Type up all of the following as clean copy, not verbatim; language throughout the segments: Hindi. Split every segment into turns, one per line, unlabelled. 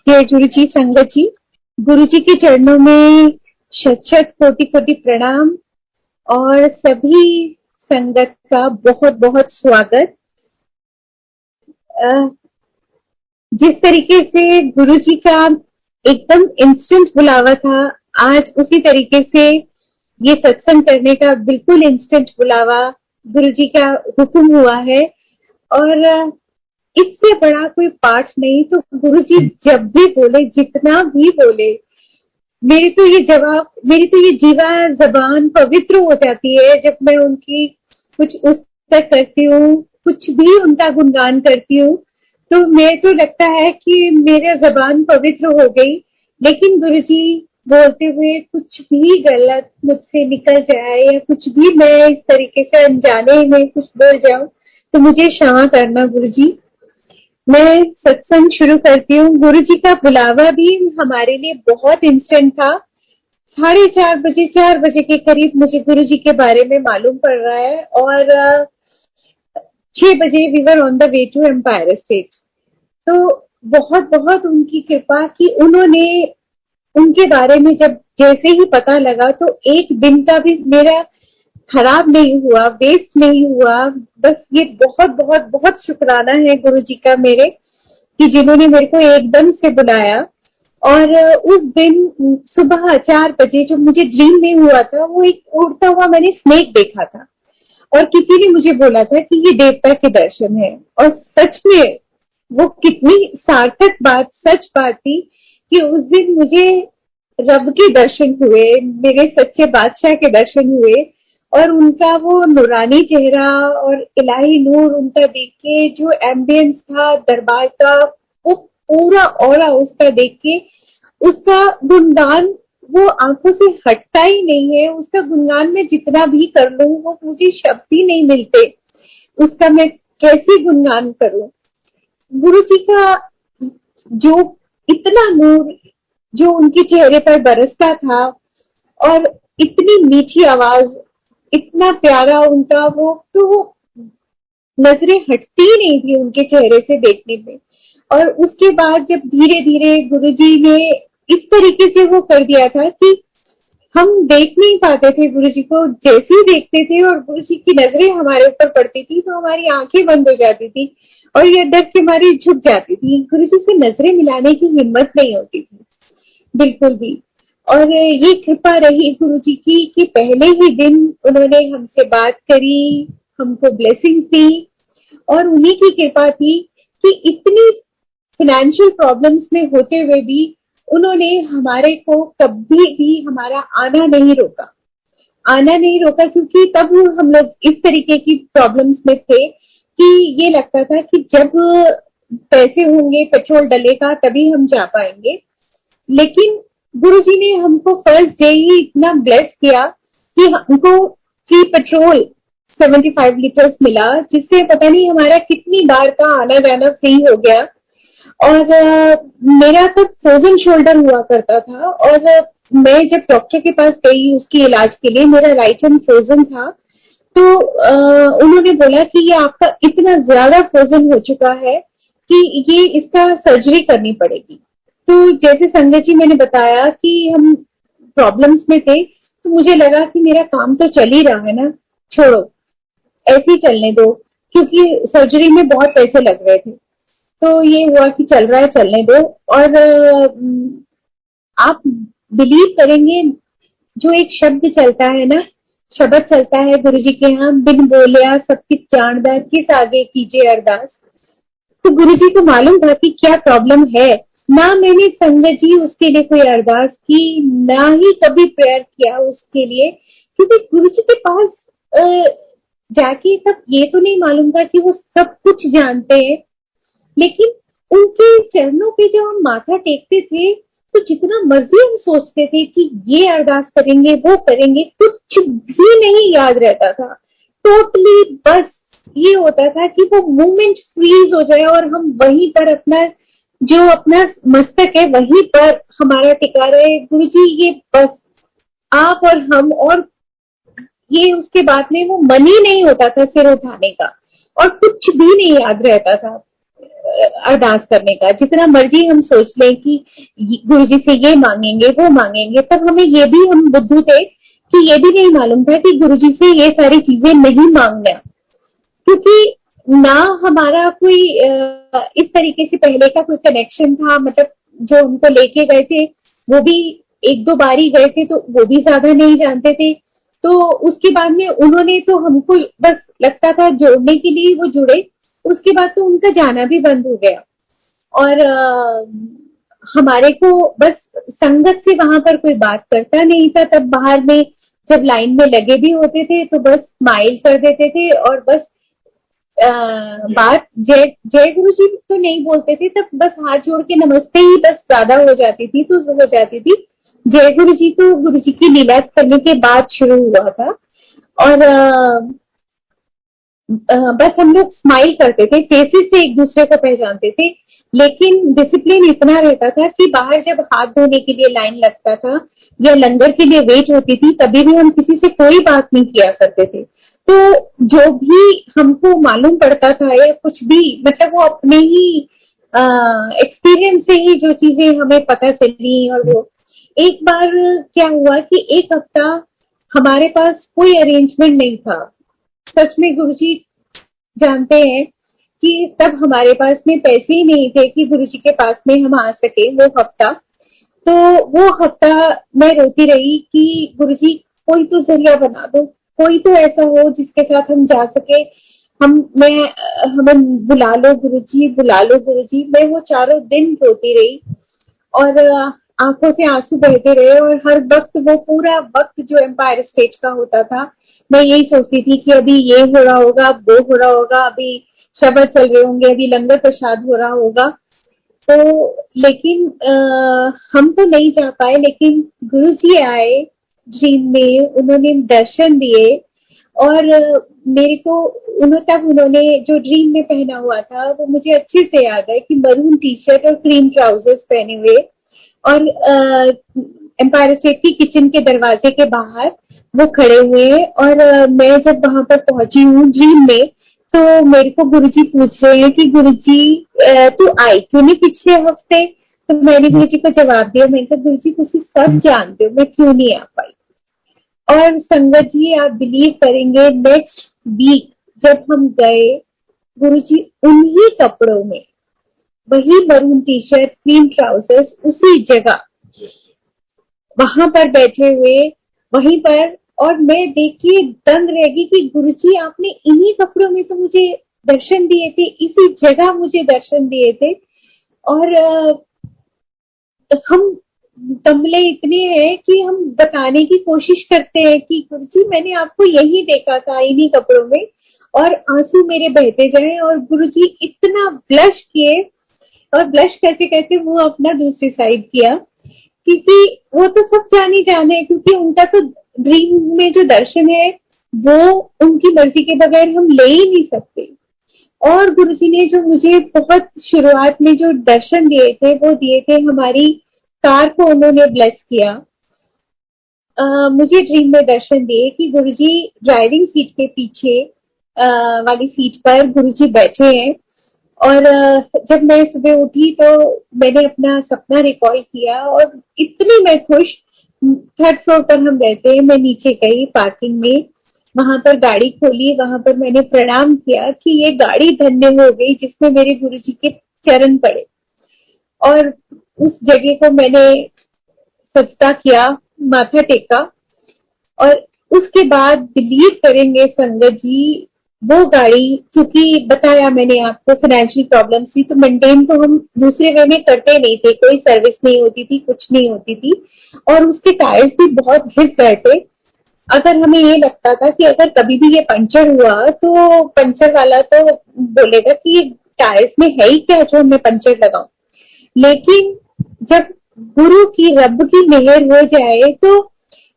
जय गुरु जी, संगत जी। गुरु जी के चरणों में शत शत कोटि कोटि प्रणाम और सभी संगत का बहुत बहुत स्वागत। जिस तरीके से गुरु जी का एकदम इंस्टेंट बुलावा था, आज उसी तरीके से ये सत्संग करने का बिल्कुल इंस्टेंट बुलावा गुरु जी का हुक्म हुआ है। और इससे बड़ा कोई पाठ नहीं। तो गुरु जी जब भी बोले, जितना भी बोले, मेरी तो ये जीवा जबान पवित्र हो जाती है जब मैं उनकी कुछ उस तक करती हूँ, कुछ भी उनका गुणगान करती हूँ, तो मेरे को लगता है कि मेरा जबान पवित्र हो गई। लेकिन गुरु जी बोलते हुए कुछ भी गलत मुझसे निकल जाए या कुछ भी मैं इस तरीके से अनजाने में कुछ बोल जाऊं तो मुझे क्षमा करना गुरु जी। मैं सत्संग शुरू करती हूँ। गुरु जी का बुलावा भी हमारे लिए बहुत इंस्टेंट था। 4:30 बजे, 4 बजे के करीब मुझे गुरु जी के बारे में मालूम पड़ रहा है और 6 बजे we were on the way to Empire State. तो बहुत बहुत उनकी कृपा कि उन्होंने उनके बारे में जब जैसे ही पता लगा तो एक दिन का भी मेरा खराब नहीं हुआ, वेस्ट नहीं हुआ। बस ये बहुत बहुत बहुत शुक्राना है गुरु जी का मेरे, कि जिन्होंने मेरे को एकदम से बुलाया। और उस दिन सुबह 4 बजे जो मुझे ड्रीम में हुआ था, वो एक उड़ता हुआ मैंने स्नेक देखा था और किसी ने मुझे बोला था कि ये देवता के दर्शन है। और सच में वो कितनी सार्थक बात, सच बात थी कि उस दिन मुझे रब के दर्शन हुए, मेरे सच्चे बादशाह के दर्शन हुए। और उनका वो नूरानी चेहरा और इलाही नूर उनका देख के, जो एम्बियंस था दरबार का, वो पूरा ऑरा उसका देख के, उसका गुणगान वो आंखों से हटता ही नहीं है। उसका गुणगान मैं जितना भी कर लूं वो मुझे शब्द ही नहीं मिलते उसका, मैं कैसे गुणगान करूं। गुरु जी का जो इतना नूर जो उनके चेहरे पर बरसता था और इतनी मीठी आवाज, इतना प्यारा उनका वो, तो वो नजरें हटती ही नहीं थी उनके चेहरे से देखने में। और उसके बाद जब धीरे धीरे गुरुजी ने इस तरीके से वो कर दिया था कि हम देख नहीं पाते थे गुरु जी को। जैसे ही देखते थे और गुरु जी की नजरें हमारे ऊपर पड़ती थी तो हमारी आंखें बंद हो जाती थी और ये डर से हमारी झुक जाती थी। गुरु जी से नजरें मिलाने की हिम्मत नहीं होती थी बिल्कुल भी। और ये कृपा रही गुरु जी की कि पहले ही दिन उन्होंने हमसे बात करी, हमको ब्लेसिंग दी। और उन्हीं की कृपा थी कि इतनी फाइनेंशियल प्रॉब्लम्स में होते हुए भी उन्होंने हमारे को कभी भी हमारा आना नहीं रोका, क्योंकि तब हम लोग इस तरीके की प्रॉब्लम्स में थे कि ये लगता था कि जब पैसे होंगे, पेट्रोल डलेगा, तभी हम जा पाएंगे। लेकिन गुरुजी ने हमको फर्स्ट डे ही इतना ब्लेस किया कि हमको फ्री पेट्रोल 75 लीटर्स मिला, जिससे पता नहीं हमारा कितनी बार का आना जाना फ्री हो गया। और मेरा तो फ्रोजन शोल्डर हुआ करता था और मैं जब डॉक्टर के पास गई उसकी इलाज के लिए, मेरा राइट हैंड फ्रोजन था। तो उन्होंने बोला कि ये आपका इतना ज्यादा फ्रोजन हो चुका है कि ये इसका सर्जरी करनी पड़ेगी। तो जैसे संजय जी मैंने बताया कि हम प्रॉब्लम्स में थे, तो मुझे लगा कि मेरा काम तो चल ही रहा है ना, छोड़ो ऐसे ही चलने दो, क्योंकि सर्जरी में बहुत पैसे लग रहे थे। तो ये हुआ कि चल रहा है, चलने दो। और आप बिलीव करेंगे, जो एक शब्द चलता है ना, शब्द चलता है गुरु जी के यहाँ, बिन बोलिया सब किछ जानदा, किस आगे कीजिए अरदास। तो गुरु जी को मालूम था कि क्या प्रॉब्लम है। ना मैंने संगत जी उसके लिए कोई अरदास की, ना ही कभी प्रेयर किया उसके लिए, क्योंकि गुरु जी के पास जाके तब ये तो नहीं मालूम था कि वो सब कुछ जानते हैं। लेकिन उनके चरणों पे जब हम माथा टेकते थे तो जितना मर्जी हम सोचते थे कि ये अरदास करेंगे, वो करेंगे, कुछ भी नहीं याद रहता था। टोटली बस ये होता था कि वो मोमेंट फ्रीज हो जाए और हम वहीं पर अपना मस्तक है वहीं पर हमारा टिका रहे। गुरुजी ये बस आप और हम, और ये उसके बाद में वो मन ही नहीं होता था सिर उठाने का और कुछ भी नहीं याद रहता था। अरदास करने का। जितना मर्जी हम सोच लें कि गुरु जी से ये मांगेंगे वो मांगेंगे, तब हमें ये भी, हम बुद्धू थे कि ये भी नहीं मालूम था कि गुरु जी से ये सारी चीजें नहीं मांगना, क्योंकि ना हमारा कोई इस तरीके से पहले का कोई कनेक्शन था। मतलब जो हमको लेके गए थे वो भी एक दो बार ही गए थे, तो वो भी ज्यादा नहीं जानते थे। तो उसके बाद में उन्होंने तो हमको बस लगता था जोड़ने के लिए वो जुड़े, उसके बाद तो उनका जाना भी बंद हो गया। और हमारे को बस संगत से वहां पर कोई बात करता नहीं था। तब बाहर में जब लाइन में लगे भी होते थे तो बस स्माइल कर देते थे, और बस बात जय जय गुरु जी तो नहीं बोलते थे, तब बस हाथ जोड़ के नमस्ते ही बस ज्यादा हो जाती थी, तो हो जाती थी। जय गुरु जी तो गुरु जी की लीला करने के बाद शुरू हुआ था। और बस हम लोग स्माइल करते थे, फेसेस से एक दूसरे को पहचानते थे। लेकिन डिसिप्लिन इतना रहता था कि बाहर जब हाथ धोने के लिए लाइन लगता था या लंगर के लिए वेट होती थी, तभी भी हम किसी से कोई बात नहीं किया करते थे। तो जो भी हमको मालूम पड़ता था या कुछ भी, मतलब वो अपने ही एक्सपीरियंस से ही जो चीजें हमें पता चली। और वो एक बार क्या हुआ कि एक हफ्ता हमारे पास कोई अरेंजमेंट नहीं था। सच में गुरुजी जानते हैं कि तब हमारे पास में पैसे ही नहीं थे कि गुरुजी के पास में हम आ सके वो हफ्ता। तो वो हफ्ता मैं रोती रही कि गुरुजी कोई तो जरिया बना दो, कोई तो ऐसा हो जिसके साथ हम जा सके। हमें बुला लो गुरुजी, बुला लो गुरुजी। मैं वो चारों दिन रोती रही और आंखों से आंसू बहते रहे। और हर वक्त वो पूरा वक्त जो एम्पायर स्टेज का होता था, मैं यही सोचती थी कि अभी ये हो रहा होगा, अब वो हो रहा होगा, अभी शब्द चल रहे होंगे, अभी लंगर प्रसाद हो रहा होगा। तो लेकिन हम तो नहीं जा पाए, लेकिन गुरु जी आए ड्रीम में, उन्होंने दर्शन दिए। और मेरे को उन्होंने जो ड्रीम में पहना हुआ था वो मुझे अच्छे से याद है कि मरून टी शर्ट और क्रीम ट्राउजर्स पहने हुए, और एम्पायर स्टेट की किचन के दरवाजे के बाहर वो खड़े हुए हैं। और मैं जब वहां पर पहुंची हूँ ड्रीम में, तो मेरे को गुरुजी पूछ रहे हैं कि गुरुजी तू आई क्यों नहीं पिछले हफ्ते। तो मैंने गुरुजी को जवाब दिया, मैंने कहा गुरुजी तुम सब जानते हो मैं क्यों नहीं आ पाई। और संगत जी आप बिलीव करेंगे, नेक्स्ट वीक जब हम गए, गुरुजी उन्हीं कपड़ों में, वही maroon T shirt cream trousers, उसी जगह वहां पर बैठे हुए वहीं पर। और मैं देख के दंग रह गई कि गुरुजी आपने इन्हीं कपड़ों में तो मुझे दर्शन दिए थे, इसी जगह मुझे दर्शन दिए थे। और हम तमले इतने हैं कि हम बताने की कोशिश करते हैं कि गुरुजी मैंने आपको यही देखा था इन्हीं कपड़ों में, और आंसू मेरे बहते जाए। और गुरुजी इतना ब्लश किए, और ब्लश करते करते वो अपना दूसरी साइड किया, क्योंकि वो तो सब जानी जाने है, क्योंकि उनका तो ड्रीम में जो दर्शन है वो उनकी मर्जी के बगैर हम ले ही नहीं सकते। और गुरुजी ने जो मुझे बहुत शुरुआत में जो दर्शन दिए थे वो दिए थे, हमारी कार को उन्होंने ब्लेस किया। मुझे ड्रीम में दर्शन दिए कि गुरुजी ड्राइविंग सीट के पीछे वाली सीट पर गुरुजी बैठे हैं। और जब मैं सुबह उठी तो मैंने अपना सपना रिकॉल किया, और इतनी मैं खुश। थर्ड फ्लोर पर हम रहते हैं, मैं नीचे गई पार्किंग में, वहां पर गाड़ी खोली, वहां पर मैंने प्रणाम किया कि ये गाड़ी धन्य हो गई जिसमें मेरे गुरुजी के चरण पड़े। और उस जगह को मैंने सजदा किया, माथा टेका। और उसके बाद बिलीव करेंगे संगत जी, वो गाड़ी, क्योंकि बताया मैंने आपको फाइनेंशियल प्रॉब्लम थी, तो मेंटेन तो हम दूसरे वे में करते नहीं थे, कोई सर्विस नहीं होती थी, कुछ नहीं होती थी। और उसके टायर्स भी बहुत घिस गए थे। अगर हमें ये लगता था कि अगर कभी भी ये पंचर हुआ तो पंचर वाला तो बोलेगा कि ये टायर्स में है ही क्या जो मैं पंचर लगाऊं। लेकिन जब गुरु की रब की मेहर हो जाए तो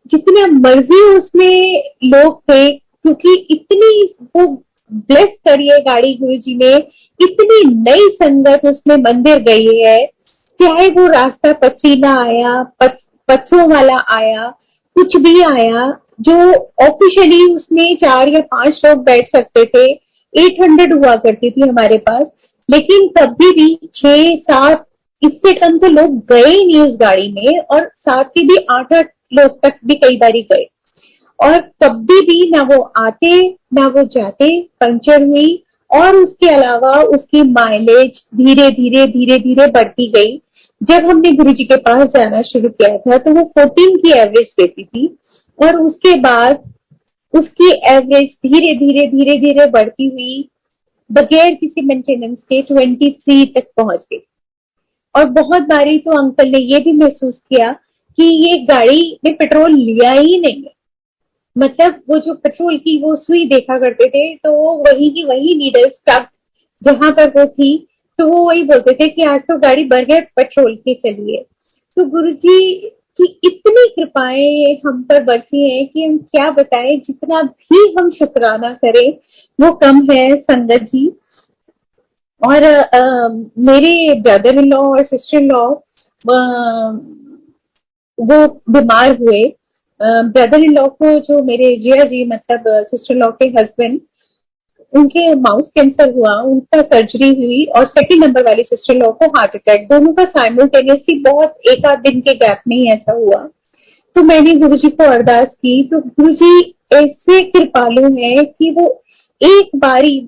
जितना मर्जी उसमें लोग थे, क्योंकि इतनी वो ब्लेस करिए गाड़ी गुरुजी ने, इतनी नई संगत उसमें मंदिर गई है। चाहे वो रास्ता पथरीला आया, पत्थरों वाला आया, कुछ भी आया, जो ऑफिशियली उसमें 4 या 5 लोग बैठ सकते थे, 800 हुआ करती थी हमारे पास, लेकिन कभी भी 6-7 इससे कम तो लोग गए ही नहीं उस गाड़ी में, और साथ के भी 8-8 लोग तक भी कई बारी गए, और कभी भी ना वो आते ना वो जाते, पंचर हुई। और उसके अलावा उसकी माइलेज धीरे धीरे बढ़ती गई। जब हमने गुरुजी के पास जाना शुरू किया था तो वो 14 की एवरेज देती थी, और उसके बाद उसकी एवरेज धीरे धीरे बढ़ती हुई बगैर किसी मेंटेनेंस के 23 तक पहुंच गई। और बहुत बारी तो अंकल ने ये भी महसूस किया कि ये गाड़ी ने पेट्रोल लिया ही नहीं है। मतलब वो जो पेट्रोल की वो सुई देखा करते थे, तो वो वही की वही नीडल स्टक जहां पर वो थी, तो वो वही बोलते थे कि आज तो गाड़ी बगैर पेट्रोल के चली है। तो गुरुजी की इतनी कृपाएं हम पर बरसी हैं कि हम क्या बताएं, जितना भी हम शुक्राना करें वो कम है संगत जी। और मेरे ब्रदर इन लॉ और सिस्टर इन लॉ वो बीमार हुए। ब्रदर इन लॉ को, जो मेरे जिया जी मतलब सिस्टर लॉ के हस्बैंड, उनके माउथ कैंसर हुआ, उनका सर्जरी हुई, और सेकंड नंबर वाली सिस्टर लॉ को हार्ट अटैक, दोनों का साइमल्टेनियसली बहुत एक आध दिन के गैप में ही ऐसा हुआ। तो मैंने गुरुजी को अरदास की, तो गुरुजी ऐसे कृपालु हैं कि वो एक बारी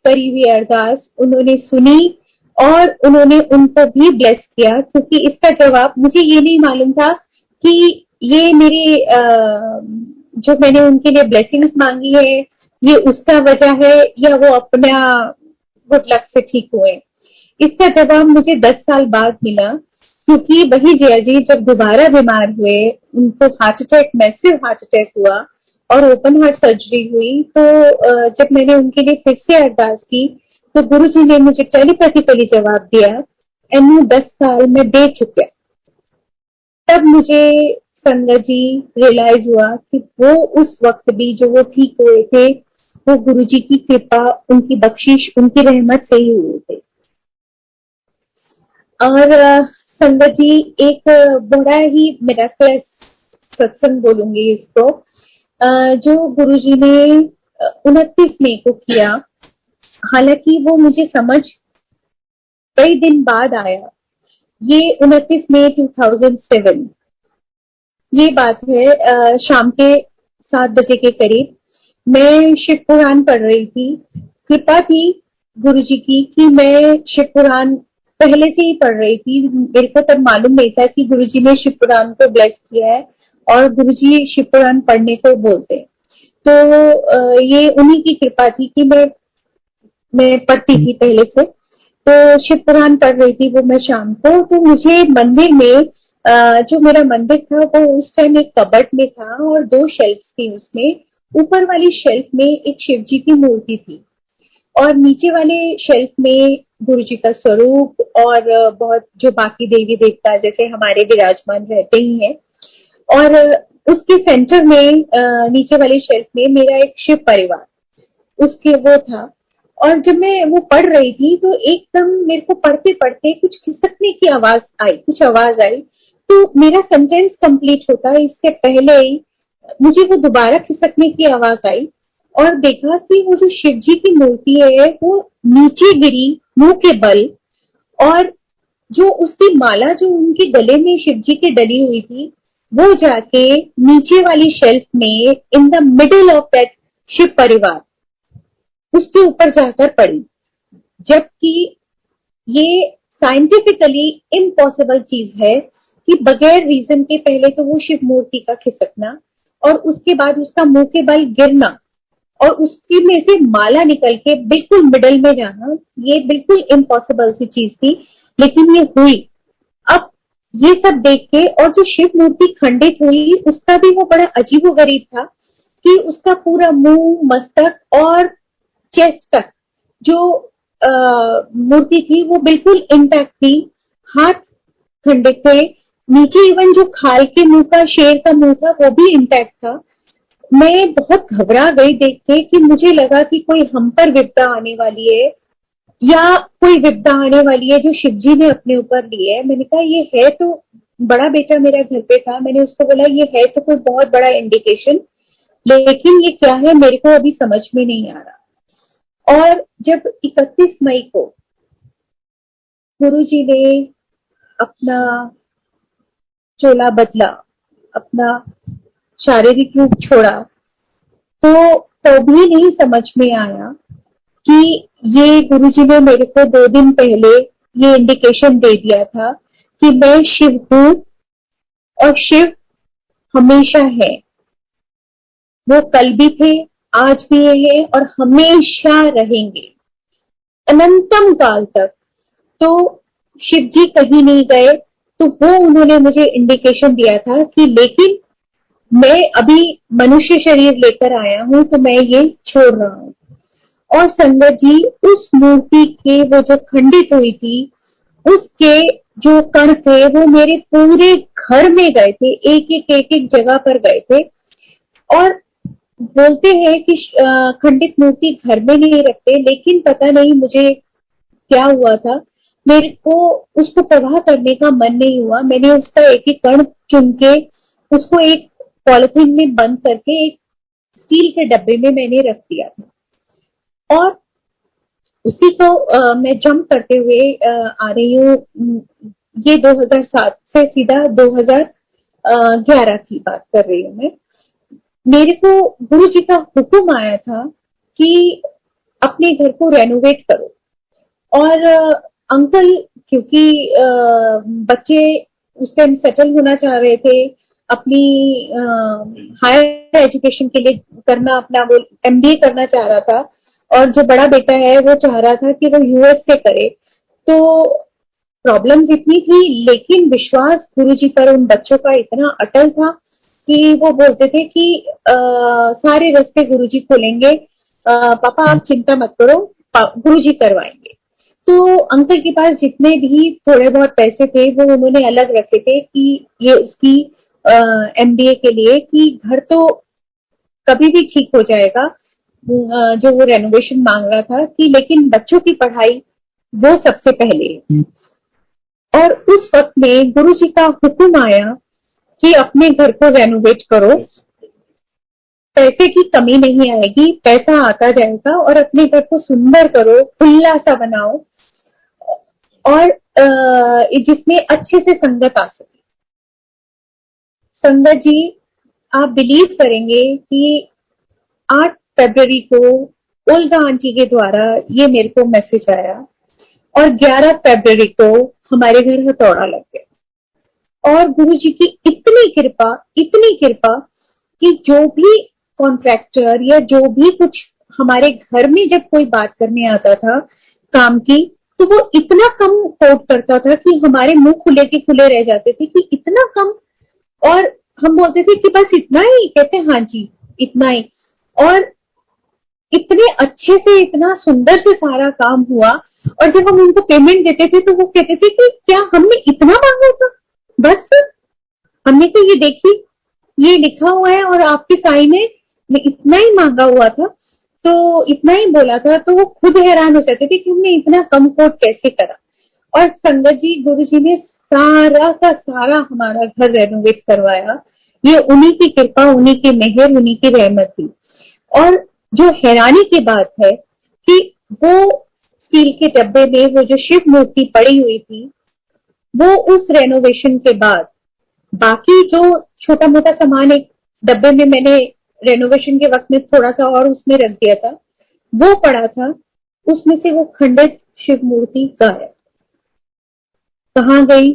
करी हुई अरदास उन्होंने सुनी, और उन्होंने उनको भी ब्लेस किया। क्योंकि इसका जवाब मुझे ये नहीं मालूम था कि ये मेरे जो मैंने उनके लिए ब्लेसिंग्स मांगी है ये उसका वजह है, या वो अपना गुड लक से ठीक हुए। इसका जवाब मुझे 10 साल बाद मिला। क्योंकि वही जया जी जब दोबारा बीमार हुए, उनको heart attack, massive heart attack हुआ और ओपन हार्ट सर्जरी हुई, तो जब मैंने उनके लिए फिर से अरदास की तो गुरु जी ने मुझे टेलीपैथिकली जवाब दिया, एनू 10 साल में दे चुके। तब मुझे संगत जी रियलाइज हुआ कि वो उस वक्त भी जो वो ठीक हुए थे वो गुरु जी की कृपा, उनकी बख्शिश, उनकी रहमत से ही हुए थे। और संगत जी एक बड़ा ही मिराकलस सत्संग बोलूंगी इसको, जो गुरुजी ने 29 मई को किया। हालांकि वो मुझे समझ कई दिन बाद आया। ये 29 मई 2007 ये बात है। शाम के 7 बजे के करीब मैं शिव पुराण पढ़ रही थी। कृपा थी गुरुजी की कि मैं शिव पुराण पहले से ही पढ़ रही थी। मेरे को तब मालूम नहीं था कि गुरुजी ने शिव पुराण को ब्लेस किया है और गुरुजी शिव पुराण पढ़ने को बोलते हैं। तो ये उन्हीं की कृपा थी कि मैं पढ़ती थी पहले से। तो शिव पुराण पढ़ रही थी वो मैं शाम को। तो मुझे मंदिर में जो मेरा मंदिर था वो उस टाइम एक कबर्ड में था और 2 शेल्फ थी उसमें। ऊपर वाली शेल्फ में एक शिव जी की मूर्ति थी और नीचे वाले शेल्फ में गुरु जी का स्वरूप और बहुत जो बाकी देवी देवता जैसे हमारे विराजमान रहते ही हैं। और उसके सेंटर में नीचे वाली शेल्फ में मेरा एक शिव परिवार उसके वो था। और जब मैं वो पढ़ रही थी तो एकदम मेरे को पढ़ते पढ़ते कुछ खिसकने की आवाज आई, कुछ आवाज आई। तो मेरा सेंटेंस कंप्लीट होता इससे पहले ही मुझे वो दोबारा खिसकने की आवाज आई और देखा कि वो जो शिव जी की मूर्ति है वो नीचे गिरी मुंह के बल। और जो उसकी माला जो उनके गले में शिव जी के डली हुई थी वो जाके नीचे वाली शेल्फ में in the middle of that Shiv Parivar उसके ऊपर जाकर पड़ी। जबकि ये साइंटिफिकली इम्पॉसिबल चीज है कि बगैर रीजन के पहले तो वो शिव मूर्ति का खिसकना और उसके बाद उसका मुंह के बल गिरना और उसकी में से माला निकल के बिल्कुल मिडल में जाना, ये बिल्कुल इम्पॉसिबल सी चीज थी, लेकिन ये हुई। अब ये सब देख के और जो शिव मूर्ति खंडित हुई उसका भी वो बड़ा अजीबोगरीब था कि उसका पूरा मुंह, मस्तक और चेस्ट तक जो मूर्ति थी वो बिल्कुल इंटैक्ट थी। हाथ खंडित थे, नीचे इवन जो खाल के मुंह का शेर का मुंह था वो भी इंटैक्ट था। मैं बहुत घबरा गई देख के कि मुझे लगा कि कोई हम पर विपदा आने वाली है या कोई विपदा आने वाली है जो शिव जी ने अपने ऊपर ली है। मैंने कहा ये है तो, बड़ा बेटा मेरा घर पे था, मैंने उसको बोला ये है तो कोई बहुत बड़ा इंडिकेशन, लेकिन ये क्या है मेरे को अभी समझ में नहीं आ रहा। और जब 31 मई को गुरुजी ने अपना चोला बदला, अपना शारीरिक रूप छोड़ा, तो भी नहीं समझ में आया कि ये गुरुजी ने मेरे को 2 दिन पहले ये इंडिकेशन दे दिया था कि मैं शिव हूं और शिव हमेशा है। वो कल भी थे, आज भी है और हमेशा रहेंगे अनंतम काल तक। तो शिव जी कहीं नहीं गए, तो वो उन्होंने मुझे इंडिकेशन दिया था कि लेकिन मैं अभी मनुष्य शरीर लेकर आया हूं, तो मैं ये छोड़ रहा हूं। और संगत जी, उस मूर्ति के वो जो खंडित हुई थी, उसके जो कण थे वो मेरे पूरे घर में गए थे, एक एक जगह पर गए थे। और बोलते हैं कि खंडित मूर्ति घर में नहीं रखते, लेकिन पता नहीं मुझे क्या हुआ था, मेरे को उसको प्रवाह करने का मन नहीं हुआ। मैंने उसका एक एक कण चुन के उसको एक पॉलिथीन में बंद करके एक स्टील के डब्बे में मैंने रख दिया था। और उसी को मैं जंप करते हुए आ रही हूँ। ये 2007 से सीधा 2011 की बात कर रही हूँ मैं। मेरे को गुरु जी का हुक्म आया था कि अपने घर को रेनोवेट करो। और अंकल, क्योंकि बच्चे उस टाइम सेटल होना चाह रहे थे, अपनी हायर एजुकेशन के लिए करना, अपना वो एमबीए करना चाह रहा था। और जो बड़ा बेटा है वो चाह रहा था कि वो यूएस से करे। तो प्रॉब्लम्स इतनी थी, लेकिन विश्वास गुरुजी पर उन बच्चों का इतना अटल था कि वो बोलते थे कि सारे रास्ते गुरुजी खोलेंगे, पापा आप चिंता मत करो, गुरुजी करवाएंगे। तो अंकल के पास जितने भी थोड़े बहुत पैसे थे वो उन्होंने अलग रखे थे कि ये उसकी एमबीए के लिए, कि घर तो कभी भी ठीक हो जाएगा, जो वो रेनोवेशन मांग रहा था, कि लेकिन बच्चों की पढ़ाई वो सबसे पहले। और उस वक्त में गुरु जी का हुक्म आया कि अपने घर को रेनोवेट करो, पैसे की कमी नहीं आएगी, पैसा आता जाएगा, और अपने घर को सुंदर करो, खुला सा बनाओ, और जिसमें अच्छे से संगत आ सके। संगत जी, आप बिलीव करेंगे कि 8 फरवरी को ओल्गा आंटी के द्वारा ये मेरे को मैसेज आया, और 11 फरवरी को हमारे घर हथौड़ा लग गया। और गुरु जी की इतनी कृपा कि जो भी कॉन्ट्रैक्टर या जो भी कुछ हमारे घर में जब कोई बात करने आता था काम की, तो वो इतना कम कोट करता था कि हमारे मुंह खुले के खुले रह जाते थे कि इतना कम। और हम बोलते थे कि बस इतना ही, कहते हाँ जी इतना ही। और इतने अच्छे से, इतना सुंदर से सारा काम हुआ। और जब हम उनको पेमेंट देते थे तो वो कहते थे कि क्या हमने इतना मांगा था, बस हमने तो ये देखी, ये लिखा हुआ है और आपके साइन है, इतना ही मांगा हुआ था, तो इतना ही बोला था। तो वो खुद हैरान हो जाते थे कि हमने इतना कम कोट कैसे करा। और संगत जी, गुरु जी ने सारा का सारा हमारा घर रेनोवेट करवाया। ये उन्हीं की कृपा, उन्हीं की मेहर, उन्हीं की रहमत थी। और जो हैरानी की बात है कि वो स्टील के डब्बे में वो जो शिव मूर्ति पड़ी हुई थी, वो उस रेनोवेशन के बाद बाकी जो छोटा मोटा सामान एक डब्बे में मैंने रेनोवेशन के वक्त में थोड़ा सा और उसमें रख दिया था, वो पड़ा था। उसमें से वो खंडित शिव मूर्ति गायब। कहाँ गई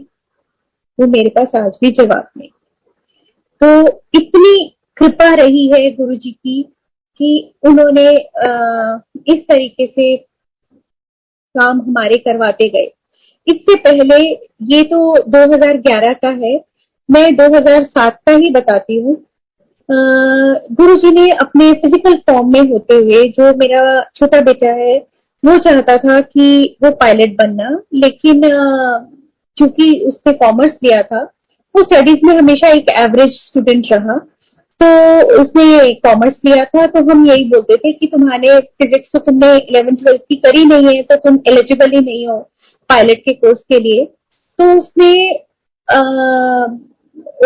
वो मेरे पास आज भी जवाब नहीं। तो इतनी कृपा रही है गुरु जी की कि उन्होंने इस तरीके से काम हमारे करवाते गए। इससे पहले, ये तो 2011 का है, मैं 2007 का ही बताती हूँ। गुरु जी ने अपने फिजिकल फॉर्म में होते हुए, जो मेरा छोटा बेटा है वो चाहता था कि वो पायलट बनना, लेकिन चूंकि उसने कॉमर्स लिया था, वो स्टडीज में हमेशा एक एवरेज स्टूडेंट रहा, तो उसने कॉमर्स लिया था। तो हम यही बोलते थे कि तुम्हारे फिजिक्स तो तुमने 11th-12th की करी नहीं है, तो तुम एलिजिबल ही नहीं हो पायलट के कोर्स के लिए। तो उसने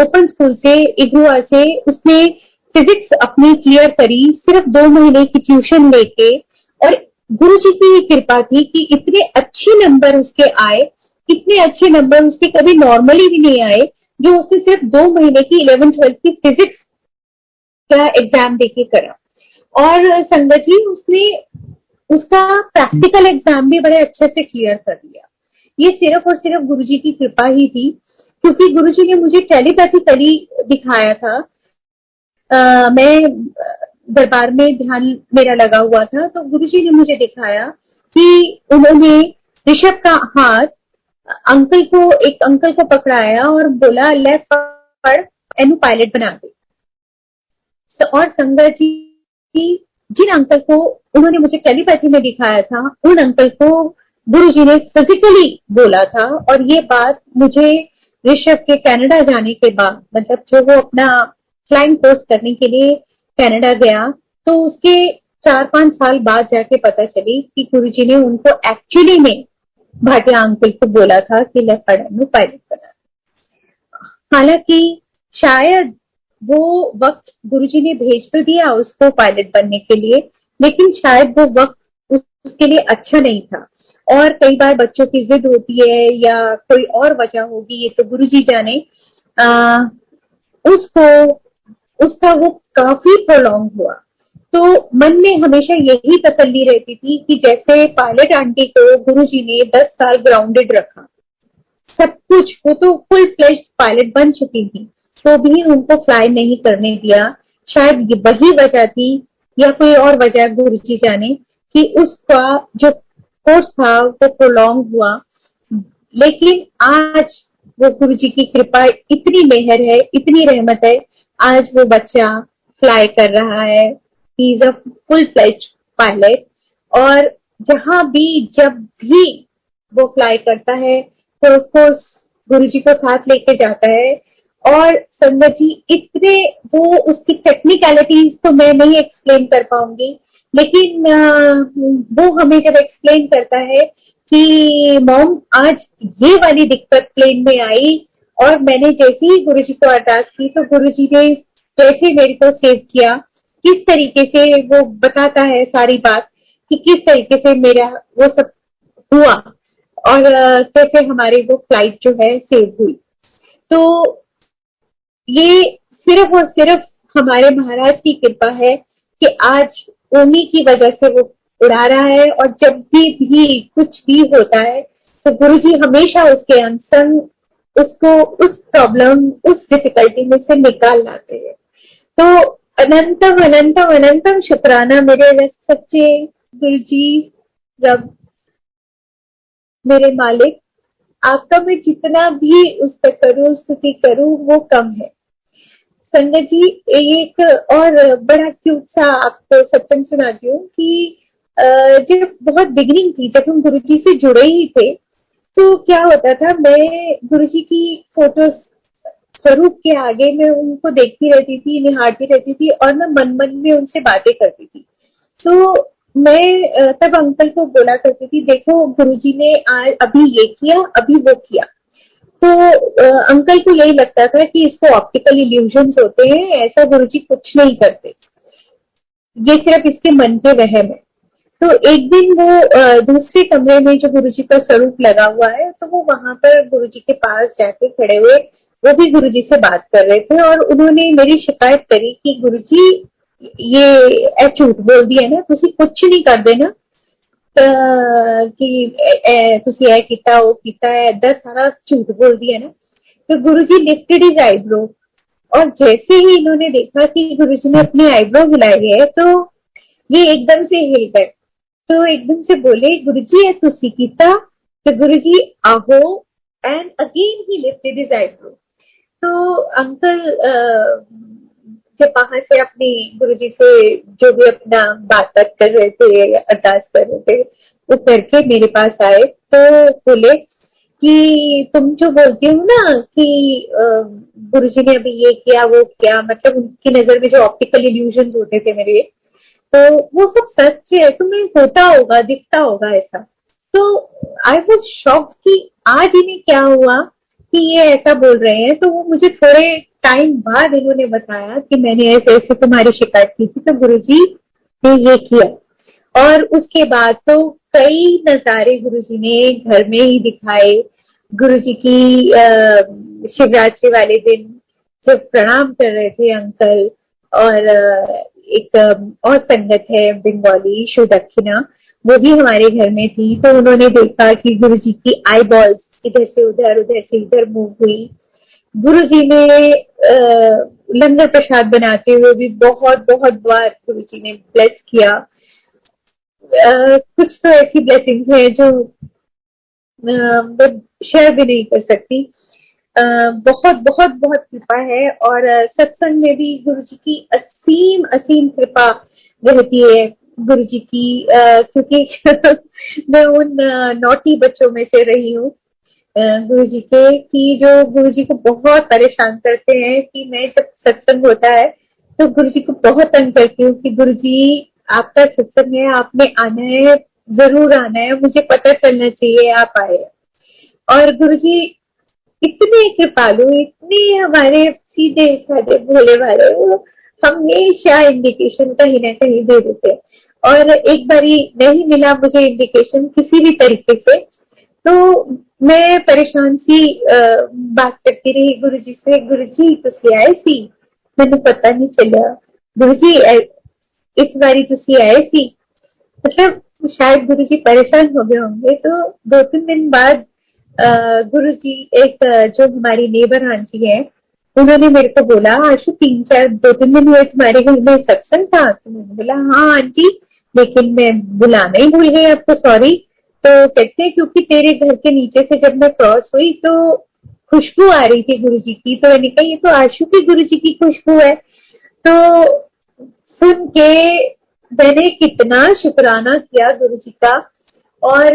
ओपन स्कूल से, इग्रुआ से उसने फिजिक्स अपनी क्लियर करी, सिर्फ 2 महीने की ट्यूशन लेके। और गुरु जी की कृपा थी कि इतने अच्छे नंबर उसके आए इतने अच्छे नंबर उसके कभी नॉर्मली भी नहीं आए, जो उसने सिर्फ 2 महीने की 11th-12th की फिजिक्स का एग्जाम देके करा। और संगत जी उसने उसका प्रैक्टिकल एग्जाम भी बड़े अच्छे से क्लियर कर दिया। ये सिर्फ और सिर्फ गुरुजी की कृपा ही थी, क्योंकि गुरुजी ने मुझे टेलीपैथिकली दिखाया था। मैं दरबार में ध्यान मेरा लगा हुआ था, तो गुरुजी ने मुझे दिखाया कि उन्होंने ऋषभ का हाथ एक अंकल को पकड़ाया और बोला लेफ्ट पढ़, एनु पायलट बना दे। और संगत जी जिन अंकल को उन्होंने मुझे टेलीपैथी में दिखाया था, उन अंकल को गुरुजी ने फिजिकली बोला था। और ये बात मुझे ऋषभ के कनाडा जाने के बाद, मतलब जो वो अपना फ्लाइंग कोर्स करने के लिए कनाडा गया, तो उसके 4-5 साल बाद जाके पता चली कि गुरुजी ने उनको एक्चुअली में भाटिया अंकल को बोला था कि ले पढ़ा पायलट बना। हालांकि शायद वो वक्त गुरुजी ने भेज तो दिया उसको पायलट बनने के लिए, लेकिन शायद वो वक्त उसके लिए अच्छा नहीं था। और कई बार बच्चों की जिद होती है या कोई और वजह होगी, ये तो गुरुजी जाने। उसको उसका वो काफी प्रोलॉन्ग हुआ। तो मन में हमेशा यही तसल्ली रहती थी कि जैसे पायलट आंटी को गुरुजी ने 10 साल ग्राउंडेड रखा, सब कुछ, वो तो फुल फ्लेश्ड पायलट बन चुकी थी, तो भी उनको फ्लाई नहीं करने दिया। शायद वही वजह थी या कोई और वजह, गुरुजी जाने, कि उसका जो कोर्स था वो प्रोलॉन्ग हुआ। लेकिन आज वो गुरुजी की कृपा, इतनी मेहर है, इतनी रहमत है, आज वो बच्चा फ्लाई कर रहा है। He is a full fleshed pilot. और जहां भी जब भी वो फ्लाई करता है तो ऑफ कोर्स गुरुजी को साथ लेके जाता है। और संगत जी इतने, वो उसकी टेक्निकलिटीज तो मैं नहीं एक्सप्लेन कर पाऊंगी, लेकिन वो हमें जब एक्सप्लेन करता है कि मॉम आज ये वाली दिक्कत प्लेन में आई, और मैंने जैसे ही गुरुजी को अरदास की तो गुरुजी ने कैसे मेरे को सेव किया, किस तरीके से वो बताता है सारी बात कि किस तरीके से मेरा वो सब हुआ और कैसे हमारी वो फ्लाइट जो है सेव हुई। तो ये सिर्फ और सिर्फ हमारे महाराज की कृपा है कि आज उन्हीं की वजह से वो उड़ा रहा है। और जब भी कुछ भी होता है तो गुरुजी हमेशा उसके अंग उसको उस प्रॉब्लम, उस डिफिकल्टी में से निकाल लाते हैं। तो अनंतम अनंतम अनंतम शुक्राना मेरे सच्चे गुरुजी, रब, मेरे मालिक। आपका मैं जितना भी उस पर करूं, स्तुति करूं, वो कम है। संगत जी एक और बड़ा क्यूट सा आपको सत्संग सुनाती हूँ कि जब बहुत बिगिनिंग थी, जब हम गुरुजी से जुड़े ही थे, तो क्या होता था, मैं गुरुजी की फोटोज स्वरूप के आगे मैं उनको देखती रहती थी, निहारती रहती थी, और मैं मन मन में उनसे बातें करती थी। तो मैं तब अंकल को बोला करती थी, देखो गुरुजी ने आज अभी ये किया, अभी वो किया। तो अंकल को यही लगता था कि इसको ऑप्टिकल इल्यूजन्स होते हैं, ऐसा गुरुजी कुछ नहीं करते, ये सिर्फ इसके मन के वहम है। तो एक दिन वो दूसरे कमरे में जो गुरुजी का स्वरूप लगा हुआ है, तो वो वहां पर गुरुजी के पास जाके खड़े हुए, वो भी गुरुजी से बात कर रहे थे, और उन्होंने मेरी शिकायत करी कि गुरुजी ये झूठ बोल दिया ना, तुसी कुछ नहीं कर देना कि तुसी ए कीता वो कीता है, ऐसा सारा झूठ बोल दिया ना। तो गुरुजी लिफ्टेड हिज आईब्रो, और जैसे ही इन्होंने देखा कि गुरुजी ने अपने आईब्रो हिलाए है, तो ये एकदम से हिल गए। तो एकदम से बोले, गुरुजी ये तुसी कीता? तो गुरुजी आहो, and again he lifted his eyebrow. तो अंकल जब वहां से अपनी गुरुजी से जो भी अपना बात कर रहे थे, अरदास कर रहे थे, वो करके मेरे पास आए, तो बोले कि तुम जो बोलती हो ना कि गुरुजी ने अभी ये किया वो किया, मतलब उनकी नजर में जो ऑप्टिकल इल्यूजन्स होते थे मेरे, तो वो सब सच है, तुम्हें होता होगा, दिखता होगा ऐसा। तो आई वॉज शॉक्ड कि आज इन्हें क्या हुआ कि ये ऐसा बोल रहे हैं। तो वो मुझे थोड़े टाइम बाद इन्होंने बताया कि मैंने ऐसे ऐसे तुम्हारी शिकायत की थी, तो गुरुजी ने ये किया। और उसके बाद तो कई नजारे गुरुजी ने घर में ही दिखाए, गुरुजी की शिवरात्रि वाले दिन जब प्रणाम कर रहे थे अंकल, और एक और संगत है बंगाली सुदक्षिणा, वो भी हमारे घर में थी, तो उन्होंने देखा कि गुरुजी की आई बॉल्स इधर से उधर, उधर से इधर मूव हुई। गुरुजी ने लंगर प्रसाद बनाते हुए भी बहुत बहुत बार गुरुजी ने ब्लेस किया। कुछ तो ऐसी ब्लेसिंग्स है जो मैं शेयर भी नहीं कर सकती। बहुत बहुत बहुत कृपा है, और सत्संग में भी गुरु जी की असीम असीम कृपा रहती है। गुरु जी की क्योंकि मैं उन नौटी बच्चों में से रही हूँ गुरु जी के, कि जो गुरु जी को बहुत परेशान करते हैं, कि मैं जब सत्संग होता है तो गुरु जी को बहुत तंग करती हूँ कि गुरु जी आपका सत्संग है, आपने आना है, जरूर आना है, मुझे पता चलना चाहिए आप आए। और गुरुजी इतने कृपालु, इतने हमारे सीधे साधे भोले वाले, वो हमेशा इंडिकेशन कहीं ना कहीं दे देते। और एक बारी नहीं मिला मुझे इंडिकेशन किसी भी तरीके से, तो मैं परेशान सी बात करती रही गुरुजी से, गुरुजी तुसी आए सी, मैंने पता नहीं चलिया, गुरुजी इस बारी तुसी आए सी। मतलब शायद गुरुजी परेशान हो गए होंगे। तो 2-3 दिन बाद गुरुजी एक जो हमारी नेबर आंटी है, उन्होंने मेरे को बोला आशु 2-3 दिन हुए तुम्हारे घर में सत्संग था। तो मैंने बोला हाँ आंटी, लेकिन मैं बुलाना ही भूल गई आपको, सॉरी। तो कहते हैं क्योंकि तेरे घर के नीचे से जब मैं क्रॉस हुई तो खुशबू आ रही थी गुरुजी की, तो मैंने कहा ये तो आशु की गुरुजी की खुशबू है। तो सुन के मैंने कितना शुक्राना किया गुरु जी का, और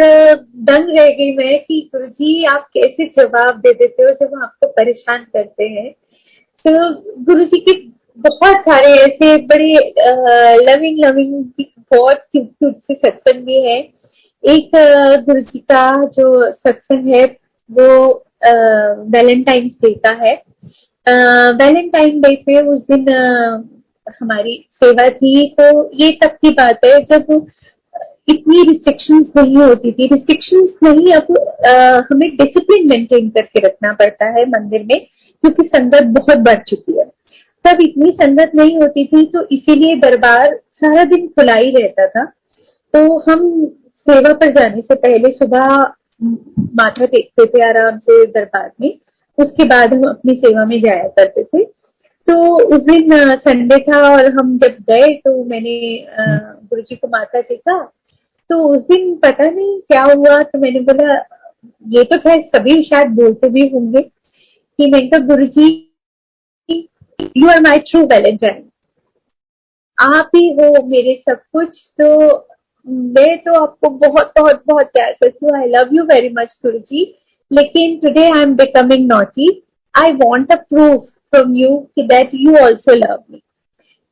दंग रह गई मैं कि गुरु जी आप कैसे जवाब दे देते हो जब आपको परेशान करते हैं। तो गुरु जी के बहुत सारे ऐसे बड़े लविंग लविंग बहुत क्यूट क्यूट से सत्संग भी है। एक गुरु जी का जो सत्संग है वो वैलेंटाइंस डे का है। वैलेंटाइन डे पे उस दिन हमारी सेवा थी, तो ये तब की बात है जब इतनी रिस्ट्रिक्शंस नहीं होती थी। रिस्ट्रिक्शंस नहीं, अब हमें डिसिप्लिन मेंटेन करके रखना पड़ता है मंदिर में, क्योंकि संगत बहुत बढ़ चुकी है। तब इतनी संगत नहीं होती थी, तो इसीलिए दरबार सारा दिन खुला ही रहता था। तो हम सेवा पर जाने से पहले सुबह माथा टेकते थे आराम से दरबार में, उसके बाद हम अपनी सेवा में जाया करते थे। तो उस दिन संडे था, और हम जब गए तो मैंने गुरु जी को माथा टेका। तो उस दिन पता नहीं क्या हुआ, तो मैंने बोला, ये तो खैर सभी शायद बोलते भी होंगे, कि मैंने कहा Guru ji you are my true valentine, आप ही हो मेरे सब कुछ। तो मैं तो आपको बहुत बहुत बहुत प्यार करती हूँ, I love you very much गुरु जी, लेकिन today I am becoming naughty, I want a proof from you that you also love me.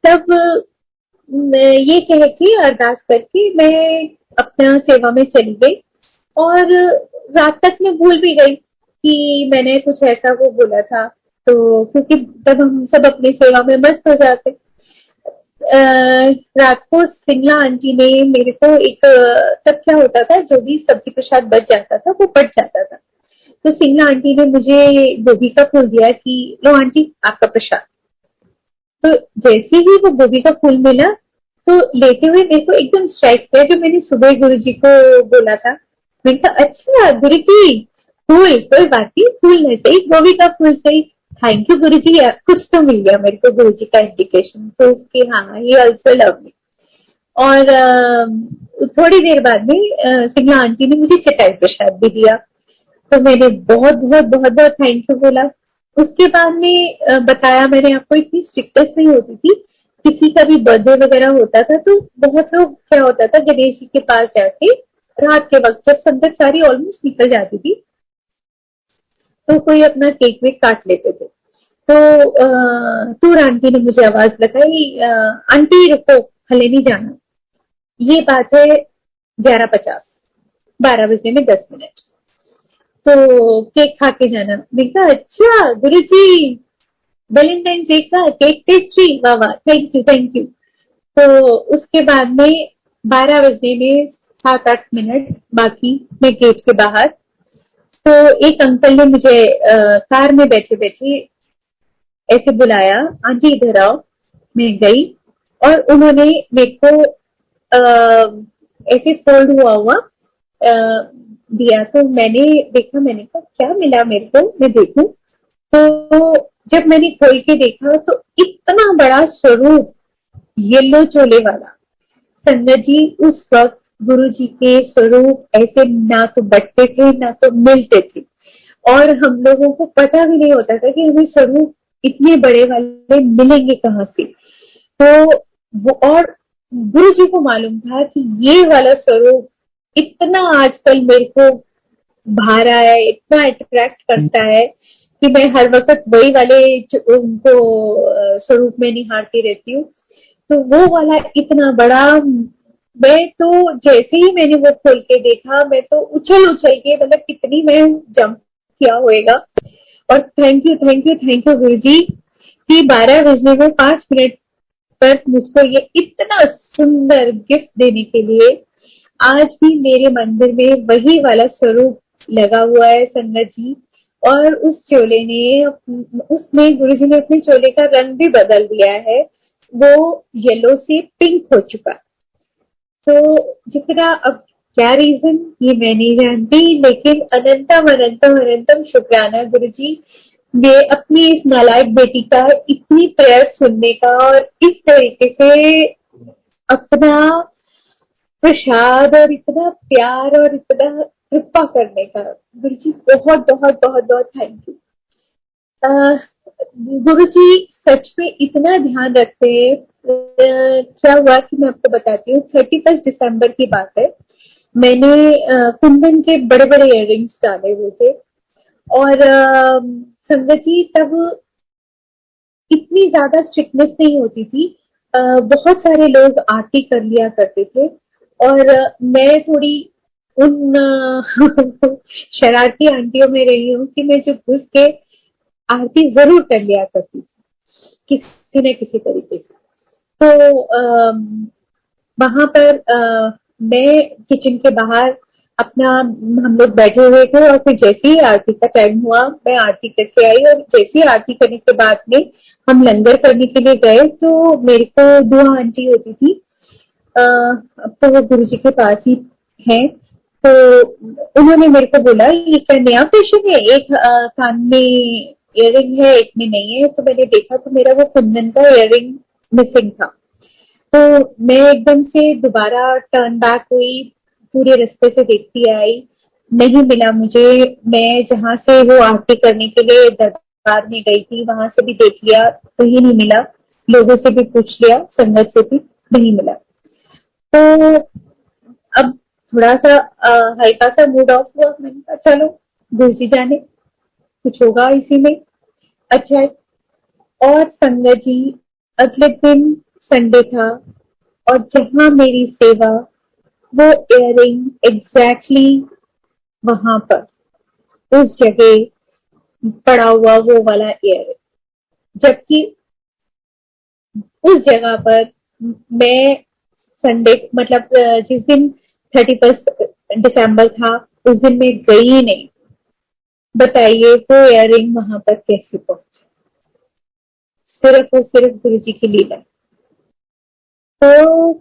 तब मैं ये कह के अरदास करके मैं अपना सेवा में चली गई, और रात तक मैं भूल भी गई कि मैंने कुछ ऐसा वो बोला था। तो क्योंकि तब हम सब अपनी सेवा में मस्त हो जाते। रात को सिंगला आंटी ने मेरे को एक तब क्या होता था, जो भी सब्जी प्रसाद बच जाता था वो बच जाता था, तो सिंगला आंटी ने मुझे गोभी का फूल दिया कि लो आंटी आपका प्रसाद। तो जैसे ही वो गोभी का फूल मिला, तो लेते हुए मेरे को एकदम स्ट्राइक किया जो मैंने सुबह गुरु जी को बोला था। मैंने कहा अच्छा गुरु जी, फूल कोई बात नहीं, फूल नहीं सही, गोभी का फूल सही, थैंक यू गुरु जी, कुछ तो मिल गया मेरे को गुरु जी का इंडिकेशन, तो कि हाँ ये ऑल्सो लव मी। और थोड़ी देर बाद में सिंगला आंटी ने मुझे चटाई प्रसाद भी दिया, तो मैंने बहुत बहुत बहुत बहुत थैंक यू बोला। उसके बाद में बताया मैंने आपको, इतनी स्ट्रिक्टनेस नहीं होती थी। किसी का भी बर्थडे वगैरह होता था तो बहुत लोग क्या होता था, गणेश जी के पास जाके रात के वक्त जब संगत सारी ऑलमोस्ट निकल जाती थी, तो कोई अपना केक वेक काट लेते थे। तो तूर आंटी ने मुझे आवाज लगाई, आंटी रुको, हले नहीं जाना। ये बात है 11:50, 12 बजने में 10 मिनट। तो केक खा के जाना। मैंने कहा अच्छा गुरु जी, वैलेंटाइन डे का केक पेस्ट्री, वाह वाह, थैंक यू थैंक यू। तो उसके बाद में 12 बजने में 7-8 मिनट बाकी, मैं गेट के बाहर तो एक अंकल ने मुझे कार में बैठे बैठे ऐसे बुलाया, आंटी इधर आओ। मैं गई और उन्होंने मेरे को ऐसे फोल्ड हुआ हुआ दिया। तो मैंने देखा, मैंने कहा क्या मिला मेरे को, मैं देखूं। तो जब मैंने खोल के देखा तो इतना बड़ा स्वरूप येलो चोले वाला। संगत जी, उस वक्त गुरु जी के स्वरूप ऐसे ना तो बटते थे ना तो मिलते थे, और हम लोगों को पता भी नहीं होता था कि हमें स्वरूप इतने बड़े वाले मिलेंगे कहाँ से। तो वो, और गुरु जी को मालूम था कि ये वाला स्वरूप इतना आजकल मेरे को भा रहा है, इतना अट्रैक्ट करता है कि मैं हर वक्त वही वाले उनको स्वरूप में निहारती रहती हूँ। तो वो वाला इतना बड़ा, मैं तो जैसे ही मैंने वो खोल के देखा, मैं तो उछल उछल के, मतलब कितनी मैं जंप किया होएगा। और thank you thank you thank you गुरु जी कि 12 बजने में 5 मिनट पर मुझको ये इतना सुंदर गिफ्ट देने के लिए। आज भी मेरे मंदिर में वही वाला स्वरूप लगा हुआ है संगत जी। और उस चोले ने, उसमें गुरुजी ने अपने चोले का रंग भी बदल दिया है, वो येलो से पिंक हो चुका। तो जितना, अब क्या रीजन ये मैं नहीं जानती, लेकिन अनंतम अनंतम अनंतम शुक्राना गुरुजी, मैं अपनी इस नालायक बेटी का इतनी प्रेयर सुनने का और इस तरीके से अपना प्रसाद और इतना प्यार और इतना कृपा करने का। गुरुजी बहुत बहुत बहुत बहुत थैंक यू। गुरुजी सच में इतना ध्यान रखते हैं। क्या हुआ कि मैं आपको बताती हूँ, 31 दिसंबर की बात है। मैंने कुंदन के बड़े बड़े इयररिंग्स डाले हुए थे, और संगत जी तब इतनी ज्यादा स्ट्रिक्टनेस नहीं होती थी। बहुत सारे लोग आरती कर लिया करते थे, और मैं थोड़ी उन शरारती आंटियों में रही हूँ कि मैं जो घुस के आरती जरूर कर लिया करती थी किसी न किसी तरीके से। तो वहां पर मैं किचन के बाहर अपना, हम लोग बैठे हुए थे, और फिर जैसे ही आरती का टाइम हुआ मैं आरती करके आई, और जैसे ही आरती करने के बाद में हम लंगर करने के लिए गए तो मेरे को 2 आंटी होती थी। अब तो वो गुरु जी के पास ही है। तो उन्होंने मेरे को बोला ये क्या नया फैशन है, एक कान में इयररिंग है एक में नहीं है। तो मैंने देखा तो मेरा वो कुंदन का इयररिंग मिसिंग था। तो मैं एकदम से दोबारा टर्न बैक हुई, पूरे रास्ते से देखती आई, नहीं मिला मुझे। मैं जहां से वो आरती करने के लिए दरबार में गई थी वहां से भी देख लिया, कहीं नहीं मिला। लोगों से भी पूछ लिया, संगत से भी, नहीं मिला। तो अब थोड़ा सा हल्का सा मूड ऑफ हुआ। मैंने कहा चलो गुरु जी जाने, कुछ होगा इसी में। अच्छा है। और संगत जी, अगले दिन संडे था, और जहां मेरी सेवा, वो इयररिंग एग्जैक्टली वहां पर उस जगह पड़ा हुआ वो वाला इयररिंग, जबकि उस जगह पर मैं संडे, मतलब जिस दिन 31 दिसंबर था उस दिन मैं गई ही नहीं। बताइए वो इयररिंग वहां पर कैसे पहुंची? सिर्फ और सिर्फ गुरु जी की लीला। तो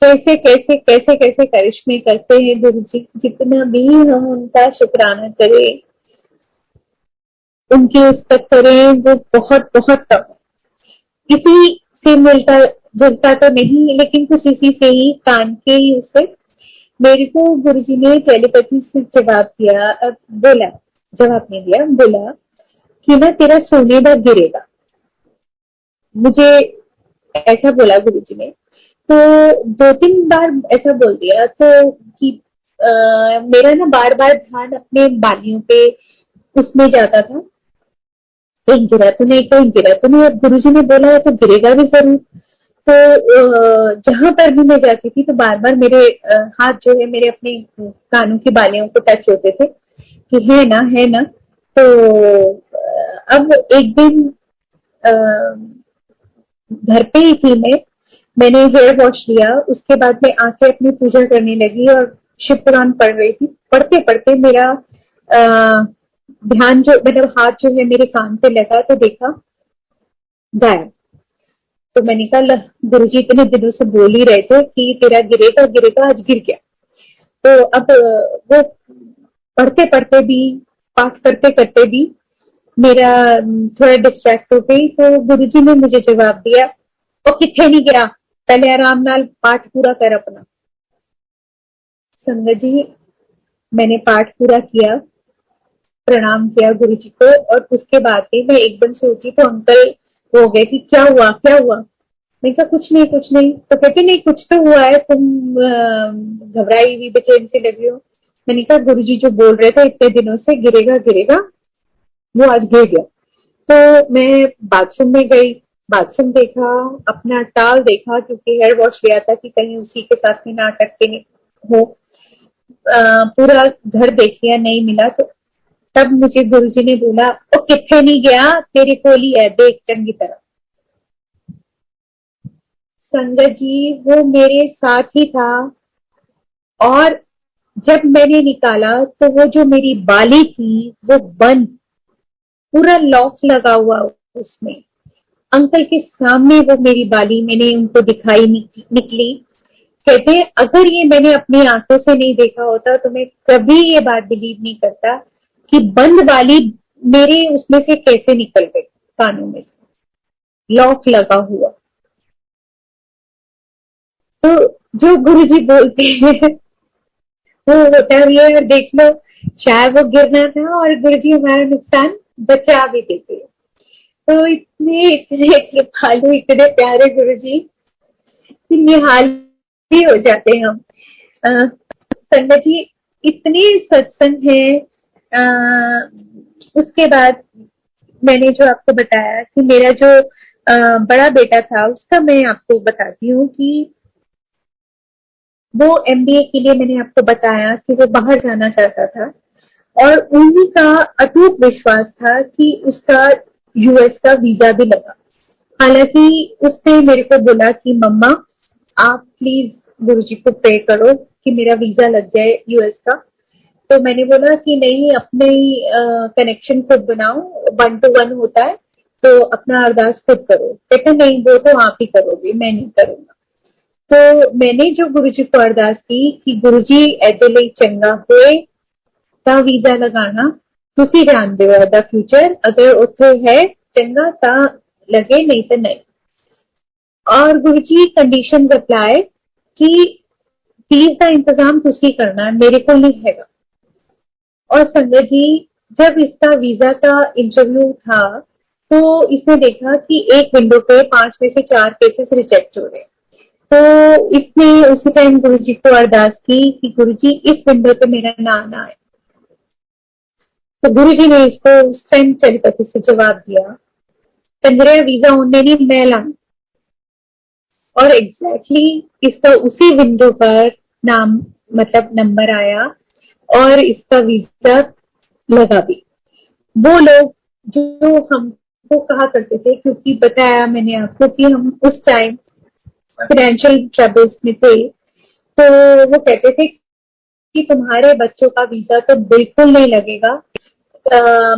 कैसे कैसे कैसे कैसे करिश्मे करते हैं गुरु जी, जितना भी हम उनका शुक्राना करें, उनकी उस तक करें, वो बहुत बहुत कम है। किसी से मिलता जुलता तो नहीं, लेकिन कुछ इसी से ही कान के ही उससे मेरे को गुरुजी ने टेलीपैथी से जवाब दिया। बोला, जवाब नहीं दिया, बोला कि ना तेरा सोने का गिरेगा। मुझे ऐसा बोला गुरुजी ने। तो 2-3 बार ऐसा बोल दिया, तो कि मेरा ना बार बार ध्यान अपने बालियों पे उसमें जाता था, कहीं गिरा तो नहीं, कहीं गिरा तो नहीं। अब गुरुजी ने बोला है तो गिरेगा भी जरूर। तो जहां पर भी मैं जाती थी तो बार बार मेरे हाथ जो है मेरे अपने कानों की बालियों को टच होते थे कि है ना, है ना। तो अब एक दिन घर पे ही थी मैं, मैंने हेयर वॉश लिया, उसके बाद में आके अपनी पूजा करने लगी और शिव पुराण पढ़ रही थी। पढ़ते पढ़ते मेरा ध्यान जो मतलब हाथ जो है मेरे कान पे लगा तो देखा गायब। तो मैंने कहा गुरुजी इतने दिनों से बोल ही रहे थे कि तेरा गिरेगा गिरेगा, आज गिर गया। तो अब वो पढ़ते पढ़ते भी, पाठ करते करते भी मेरा थोड़ा डिस्ट्रैक्ट हो गई। तो गुरुजी ने मुझे जवाब दिया, वो किथे नहीं गया, पहले आराम नाल पाठ पूरा कर अपना। संगत जी, मैंने पाठ पूरा किया, प्रणाम किया गुरुजी को, और उसके बाद में मैं एकदम से उठी तो अंकल हो गए कि क्या हुआ क्या हुआ। मैंने कहा कुछ नहीं कुछ नहीं। तो कहते नहीं कुछ तो हुआ है, तुम घबराई हुई बेचैन से लग रही हो। मैंने कहा गुरुजी जो बोल रहे थे इतने दिनों से गिरेगा गिरेगा, वो आज गिर गया। तो मैं बाथरूम में गई, बाथरूम देखा, अपना टाल देखा क्योंकि हेयर वॉश लिया था कि कहीं उसी के साथ में ना अटकते हो। पूरा घर देख लिया, नहीं मिला। तो तब मुझे गुरुजी ने बोला, ओ किथे नहीं गया, तेरे कोल ही है, देख चंगी तरह। संगत जी वो मेरे साथ ही था, और जब मैंने निकाला तो वो जो मेरी बाली थी वो बंद, पूरा लॉक लगा हुआ उसमें। अंकल के सामने वो मेरी बाली मैंने उनको दिखाई निकली। कहते हैं अगर ये मैंने अपनी आंखों से नहीं देखा होता तो मैं कभी ये बात बिलीव नहीं करता कि बंद बाली मेरे उसमें से कैसे निकल गई, कानों में से लॉक लगा हुआ। तो जो गुरुजी बोलते हैं वो होता है ये, और देख लो शायद वो गिरना था और गुरुजी हमारा नुकसान बचा भी देते हैं। तो इतने इतने कृपालु, इतने प्यारे गुरुजी कि निहाल ही हो जाते हैं हम। संगत जी, इतने सत्संग है। उसके बाद मैंने जो आपको बताया कि मेरा जो बड़ा बेटा था उसका मैं आपको बताती हूँ कि वो एमबीए के लिए, मैंने आपको बताया कि वो बाहर जाना चाहता था, और उन्हीं का अटूट विश्वास था कि उसका यूएस का वीजा भी लगा। हालांकि उसने मेरे को बोला कि मम्मा आप प्लीज गुरुजी को प्रे करो कि मेरा वीजा लग जाए यूएस का। तो मैंने बोला कि नहीं, अपने कनेक्शन खुद बनाओ, 1 to 1 होता है, तो अपना अरदास खुद करो। कहते नहीं वो तो आप ही करोगे, मैं नहीं करूंगा। तो मैंने जो गुरुजी को अरदास की कि गुरुजी ऐदे ਲਈ चंगा होए ਤਾਂ ਵੀਜ਼ਾ ਲਗਾਣਾ, ਤੁਸੀਂ ਜਾਣਦੇ ਹੋ ਇਹਦਾ ਫਿਊਚਰ, ਅਗਰ ਉੱਥੇ ਹੈ ਚੰਗਾ ਤਾਂ लगे, नहीं तो नहीं। और गुरु जी कंडीशन अप्लाई कि फीस का इंतजाम तुसी करना है, मेरे को नहीं हैगा। और संगत जी जब इसका वीजा का इंटरव्यू था तो इसने देखा कि एक विंडो पे 5 में से 4 केसेस रिजेक्ट हो रहे। तो इसने उसी टाइम गुरु जी को अरदास की कि गुरु जी इस विंडो पे मेरा नाम ना आए। तो गुरु जी ने इसको उस टाइम टेलीपैथी से जवाब दिया, पंद्रह वीजा होने नहीं मैं लाऊं। और एग्जैक्टली इसका उसी विंडो पर नाम मतलब नंबर आया और इसका वीजा लगा भी। वो लोग जो हमको कहा करते थे, क्योंकि बताया मैंने आपको कि हम उस टाइम फाइनेंशियल ट्रबल्स में थे, तो वो कहते थे कि तुम्हारे बच्चों का वीजा तो बिल्कुल नहीं लगेगा।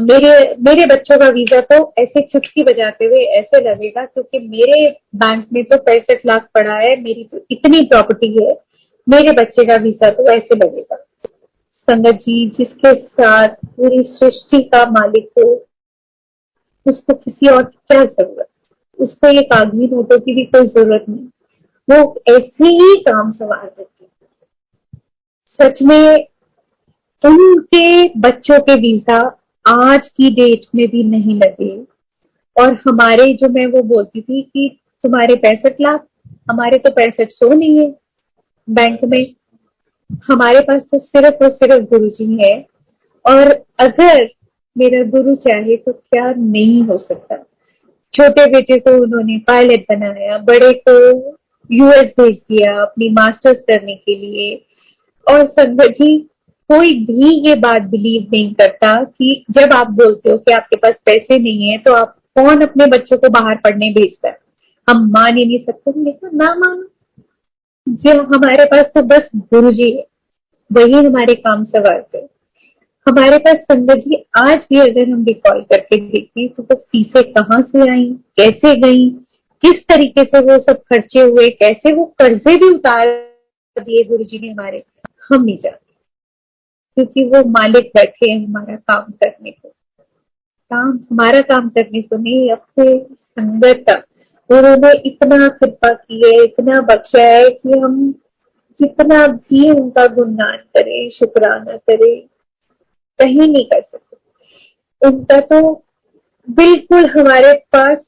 मेरे मेरे बच्चों का वीजा तो ऐसे चुटकी बजाते हुए ऐसे लगेगा, क्योंकि मेरे बैंक में तो 65 लाख पड़ा है, मेरी तो इतनी प्रॉपर्टी है, मेरे बच्चे का वीजा तो ऐसे लगेगा। संगत जी जिसके साथ पूरी सृष्टि का मालिक हो, उसको किसी और की क्या जरूरत, उसको ये कागजी नोटों की भी कोई जरूरत नहीं, वो ऐसे ही काम संवार देते। सच में उनके बच्चों के वीजा आज की डेट में भी नहीं लगे। और हमारे जो, मैं वो बोलती थी कि तुम्हारे 65 लाख, हमारे तो 6500 नहीं है बैंक में, हमारे पास तो सिर्फ और सिर्फ गुरु जी है। और अगर मेरा गुरु चाहे तो क्या नहीं हो सकता। छोटे बेटे को उन्होंने पायलट बनाया, बड़े को यूएस भेज दिया अपनी मास्टर्स करने के लिए। और संगत जी कोई भी ये बात बिलीव नहीं करता कि जब आप बोलते हो कि आपके पास पैसे नहीं है तो आप कौन अपने बच्चों को बाहर पढ़ने भेजता है। हम मान ही नहीं सकते, लेकिन ना मानो, जो हमारे पास तो बस गुरु जी है, वही हमारे काम संवारते। हमारे पास संगत जी आज भी अगर हम रिकॉल करके देखें तो वो फीसें कहाँ से आई, कैसे गई, किस तरीके से वो सब खर्चे हुए, कैसे वो कर्जे भी उतार दिए गुरुजी ने हमारे, हम नहीं जानते। क्योंकि वो मालिक बैठे हैं हमारा काम करने को, काम हमारा काम करने को नहीं, अपने संगत का। उन्होंने इतना कृपा की है, इतना बख्शा है कि हम जितना भी उनका गुणगान करें, शुक्राना करें, कहीं नहीं कर सकते। उनका तो बिल्कुल हमारे पास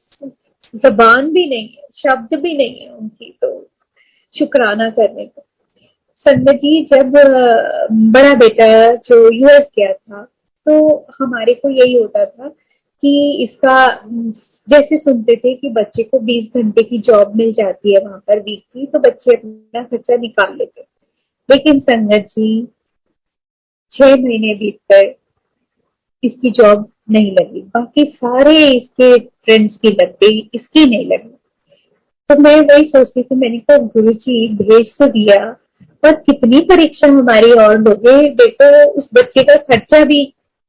जबान भी नहीं है, शब्द भी नहीं है उनकी तो शुक्राना करने को। संगत जी जब बड़ा बेटा जो यूएस गया था तो हमारे को यही होता था कि इसका जैसे सुनते थे कि बच्चे को 20 घंटे की जॉब मिल जाती है वहां पर वीक की, तो बच्चे अपना खर्चा निकाल लेते। लेकिन संगत जी 6 महीने बीत गए, इसकी जॉब नहीं लगी, बाकी सारे इसके फ्रेंड्स की लग गई, इसकी नहीं लगी। तो मैं वही सोचती थी, मैंने कहा गुरु जी भेज तो दिया, पर कितनी परीक्षा हमारी और लोगे, देखो उस बच्चे का खर्चा भी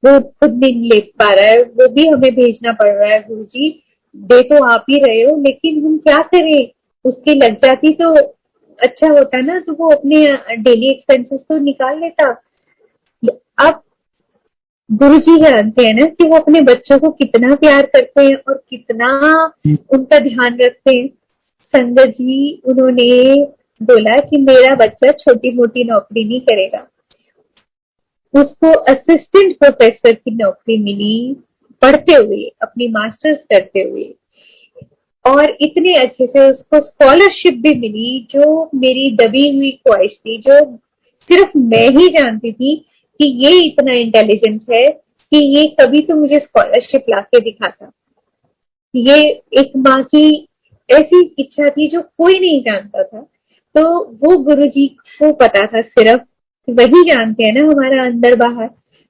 वो खुद नहीं ले पा रहा है, वो भी हमें भेजना पड़ रहा है। गुरु जी दे तो आप ही रहे हो, लेकिन हम क्या करें, उसकी लग जाती तो अच्छा होता ना, तो वो अपने डेली एक्सपेंसेस तो निकाल लेता। अब गुरु जी जानते हैं ना कि वो अपने बच्चों को कितना प्यार करते हैं और कितना उनका ध्यान रखते हैं। संगत जी उन्होंने बोला कि मेरा बच्चा छोटी मोटी नौकरी नहीं करेगा, उसको असिस्टेंट प्रोफेसर की नौकरी मिली पढ़ते हुए, अपनी मास्टर्स करते हुए, और इतने अच्छे से उसको स्कॉलरशिप भी मिली, जो मेरी दबी हुई ख्वाहिश थी, जो सिर्फ मैं ही जानती थी कि ये इतना इंटेलिजेंट है कि ये कभी तो मुझे स्कॉलरशिप लाके दिखाता। ये एक माँ की ऐसी इच्छा थी जो कोई नहीं जानता था, तो वो गुरुजी को पता था, सिर्फ वही जानते हैं ना हमारा अंदर बाहर।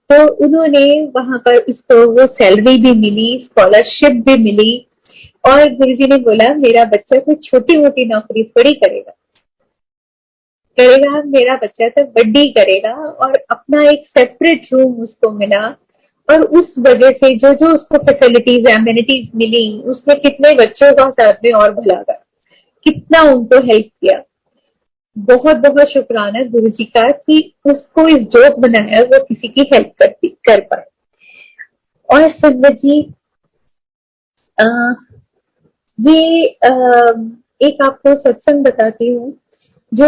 तो उन्होंने वहां पर इसको वो सैलरी भी मिली, स्कॉलरशिप भी मिली, और गुरुजी ने बोला मेरा बच्चा कोई छोटी मोटी नौकरी थोड़ी करेगा, करेगा मेरा बच्चा तो बड़ी करेगा। और अपना एक सेपरेट रूम उसको मिला, और उस वजह से जो जो उसको फैसिलिटीज एमिनिटीज मिली, उसने कितने बच्चों का साथ में और भला कर, कितना उनको हेल्प किया। बहुत बहुत शुक्राना गुरु जी का कि उसको इस जोक बनाया, वो किसी की हेल्प कर पाए। और संगत जी आ, ये एक आपको सत्संग बताती हूँ, जो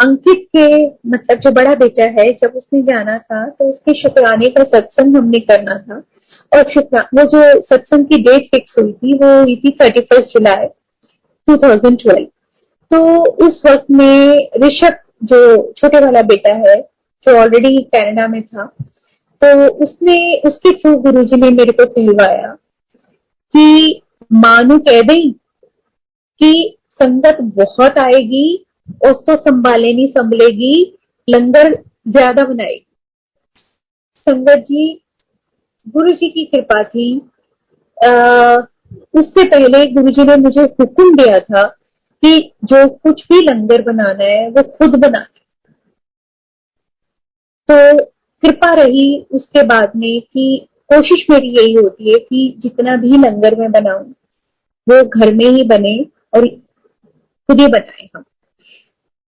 अंकित के मतलब जो बड़ा बेटा है, जब उसने जाना था तो उसके शुक्राने का सत्संग हमने करना था। और वो जो सत्संग की डेट फिक्स हुई थी वो हुई थी 31 जुलाई 2012। तो उस वक्त में ऋषभ जो छोटे वाला बेटा है, जो ऑलरेडी कनाडा में था, तो उसने उसके थ्रू गुरुजी ने मेरे को कहलवाया कि मानू कह दें कि संगत बहुत आएगी, उसको संभाले नहीं संभलेगी, लंगर ज्यादा बनाएगी। संगत जी गुरु जी की कृपा थी। उससे पहले गुरु जी ने मुझे हुक्म दिया था कि जो कुछ भी लंगर बनाना है वो खुद बनाना। तो कृपा रही उसके बाद में कि कोशिश मेरी यही होती है कि जितना भी लंगर मैं बनाऊं वो घर में ही बने और खुद ही बनाए हम।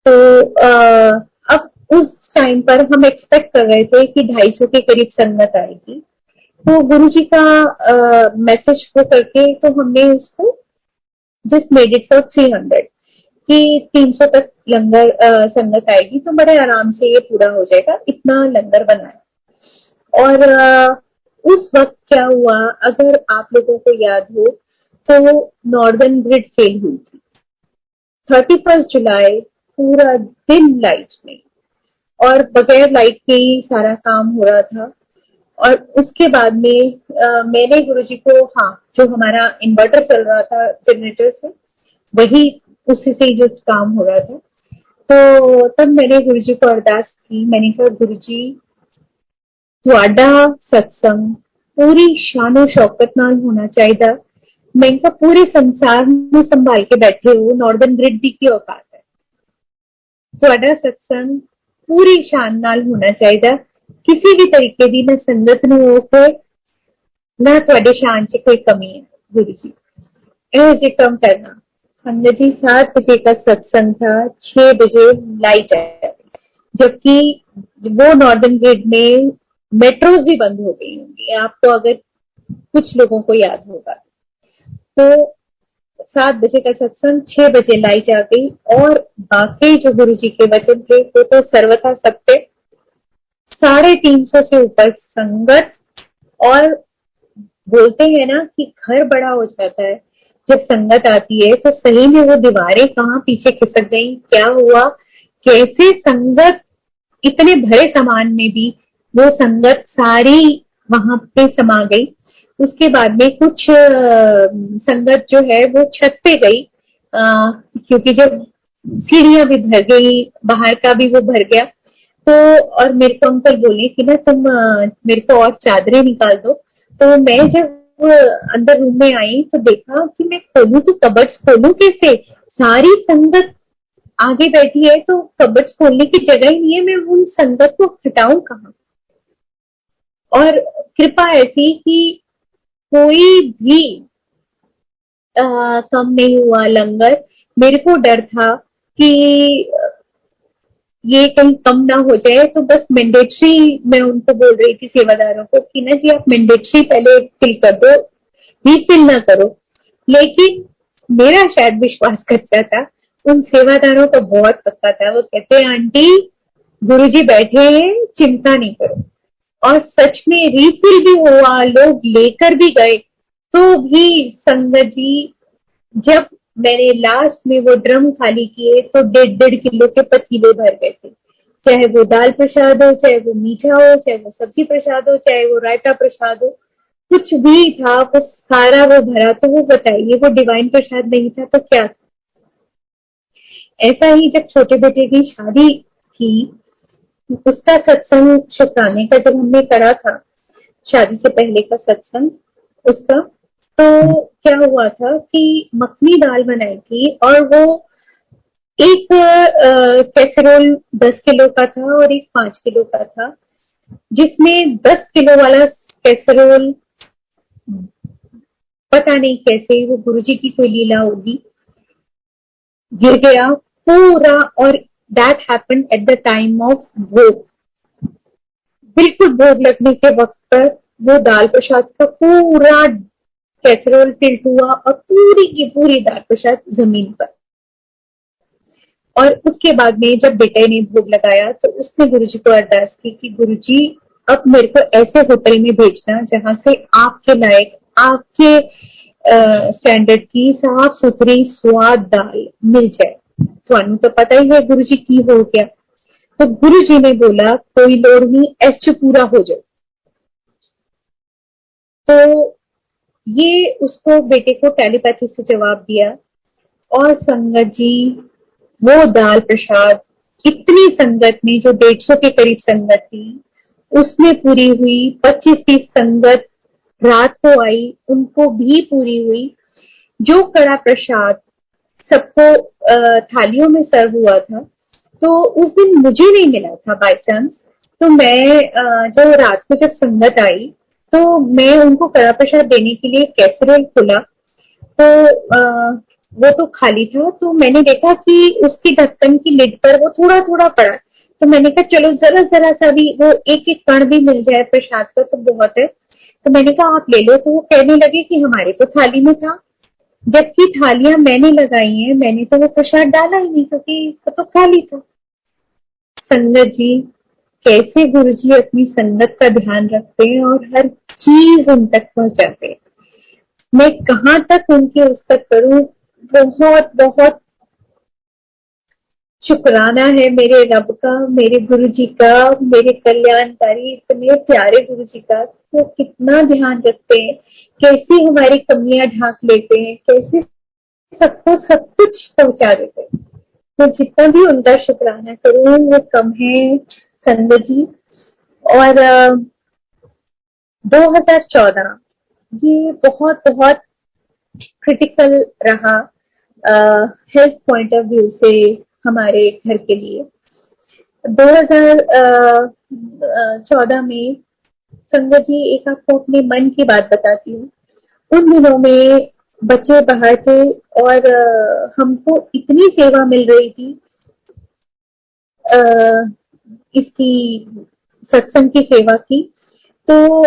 तो अब उस टाइम पर हम एक्सपेक्ट कर रहे थे कि 250 के करीब संगत आएगी। तो गुरु जी का मैसेज को करके तो हमने उसको जस्ट मेड इट फॉर 300 कि 300 तक लंगर संगत आएगी तो बड़े आराम से ये पूरा हो जाएगा, इतना लंगर बनाया। और उस वक्त क्या हुआ, अगर आप लोगों को याद हो तो नॉर्दर्न ग्रिड फेल हुई थी 31 जुलाई, पूरा दिन लाइट नहीं, और बगैर लाइट के ही सारा काम हो रहा था। और उसके बाद में मैंने गुरुजी को, हाँ, जो हमारा इन्वर्टर चल रहा था जनरेटर से, वही उसी से जो काम हो रहा था। तो तब मैंने गुरुजी को अरदास की, मैंने कहा गुरुजी तुहाडा सत्संग पूरी शानो शौकत नाल होना चाहिए। मैं कहा पूरे संसार में संभाल के बैठे हो, नॉर्दर्न ग्रिड की औकात है, तुहाडा सत्संग पूरी शान नाल होना चाहिए किसी भी तरीके दी ना संगत ਨੂੰ ਉਹ ना ਤੁਹਾਡੇ शान च कोई कमी है गुरु जी ये कम करना। संगत जी 7 बजे का सत्संग था, 6 बजे लाइट आया, जबकि वो नॉर्दर्न ग्रिड में मेट्रोज भी बंद हो गई होंगी, आपको अगर कुछ लोगों को याद होगा तो। 7 बजे का सत्संग, 6 बजे लाइट आ गई, और बाकी जो गुरु जी के वचन थे वो तो सर्वथा सत्य। 350 से ऊपर संगत, और बोलते हैं ना कि घर बड़ा हो जाता है जब संगत आती है, तो सही में वो दीवारें कहाँ पीछे खिसक गई, क्या हुआ, कैसे संगत इतने भरे सामान में भी वो संगत सारी वहां पे समा गई। उसके बाद में कुछ संगत जो है वो छत पे गई, क्योंकि जब सीढ़ियां भी भर गई, बाहर का भी वो भर गया। तो और मेरे को अंकल बोले कि ना तुम मेरे को और चादरें निकाल दो। तो मैं जब अंदर रूम में आई तो देखा कि मैं खोलूं तो कबर्ड खोलूं कैसे, सारी संगत आगे बैठी है तो कबर्ड खोलने की जगह ही नहीं है, मैं उन संगत को हटाऊं कहाँ। और कृपा ऐसी कि कोई भी कम नहीं हुआ लंगर। मेरे को डर था कि ये कहीं कम ना हो जाए, तो बस मैंडेटरी मैं उनको बोल रही थी सेवादारों को कि ना जी आप मैंडेटरी पहले फिल कर दो, रीफिल ना करो। लेकिन मेरा शायद विश्वास कच्चा था, उन सेवादारों का बहुत पक्का था। वो कहते आंटी गुरुजी बैठे हैं, चिंता नहीं करो। और सच में रीफिल भी हुआ, लोग लेकर भी गए। तो भी संगत जी, जब मैंने लास्ट में वो ड्रम खाली किए तो 1.5 किलो के पतीले भर गए थे। चाहे वो दाल प्रसाद हो, चाहे वो मीठा हो, चाहे वो सब्जी प्रसाद हो, चाहे वो रायता प्रसाद हो, कुछ भी था वो सारा वो भरा। तो वो बताइए, वो डिवाइन प्रसाद नहीं था तो क्या था। ऐसा ही जब छोटे बेटे की शादी थी, उसका सत्संग शुक्राने का जब हमने करा था, शादी से पहले का सत्संग उसका, तो क्या हुआ था कि मखनी दाल बनाई थी, और वो एक कैसरोल 10 किलो का था और एक 5 किलो का था, जिसमें 10 किलो वाला कैसरोल पता नहीं कैसे, वो गुरुजी की कोई लीला होगी, गिर गया पूरा। और that happened at the time of भोग, बिल्कुल भोग लगने के वक्त पर वो दाल प्रसाद का पूरा कैसरोल टिल्ट हुआ, और पूरी की पूरी दाल प्रसाद जमीन पर। और उसके बाद में जब बेटे ने भोग लगाया तो उसने गुरुजी को अरदास की कि गुरुजी अब मेरे को ऐसे होटल में भेजना जहां से आपके लायक, आपके स्टैंडर्ड की साफ सुथरी स्वाद दाल मिल जाए। तो तो पता ही है गुरुजी की हो गया। तो गुरुजी ने बोला कोई लोड़ नहीं, ऐसे पूरा हो जाए। तो ये उसको बेटे को टेलीपैथी से जवाब दिया। और संगत जी, वो दाल प्रसाद इतनी संगत में, जो 150 के करीब संगत थी, उसमें पूरी हुई। 25-30 संगत रात को आई, उनको भी पूरी हुई। जो कड़ा प्रसाद सबको थालियों में सर्व हुआ था, तो उस दिन मुझे नहीं मिला था बाय चांस। तो मैं जब रात को जब संगत आई तो मैं उनको कड़ा प्रसाद देने के लिए कैसरोल खोला, तो वो तो खाली था। तो मैंने देखा कि उसकी ढक्कन की लिड पर वो थोड़ा थोड़ा पड़ा। तो मैंने कहा चलो जरा जरा सा भी वो एक एक कण भी मिल जाए प्रसाद का तो बहुत है। तो मैंने कहा आप ले लो। तो वो कहने लगे कि हमारे तो थाली में था, जबकि थालियां मैंने लगाई हैं, मैंने तो वो प्रसाद डाला ही नहीं क्योंकि वो तो खाली था। संगत जी, कैसे गुरुजी अपनी संगत का ध्यान रखते हैं और हर चीज उन तक पहुंचाते हैं। मैं कहाँ तक उनके उस तक करूं, बहुत बहुत शुक्राना है मेरे रब का, मेरे गुरुजी का, मेरे कल्याणकारी इतने प्यारे गुरुजी का। वो कितना ध्यान रखते हैं, कैसी हमारी कमियां ढांक लेते हैं, कैसे सबको सब कुछ पहुंचा देते हैं। तो जितना भी उनका शुक्राना करूं वो कम है संगत जी। और 2014 ये बहुत बहुत क्रिटिकल रहा हेल्थ पॉइंट ऑफ व्यू से हमारे घर के लिए। 2014 में संगत जी, एक आपको अपने मन की बात बताती हूँ। उन दिनों में बच्चे बाहर थे और हमको इतनी सेवा मिल रही थी अ, इसकी सत्संग की सेवा की, तो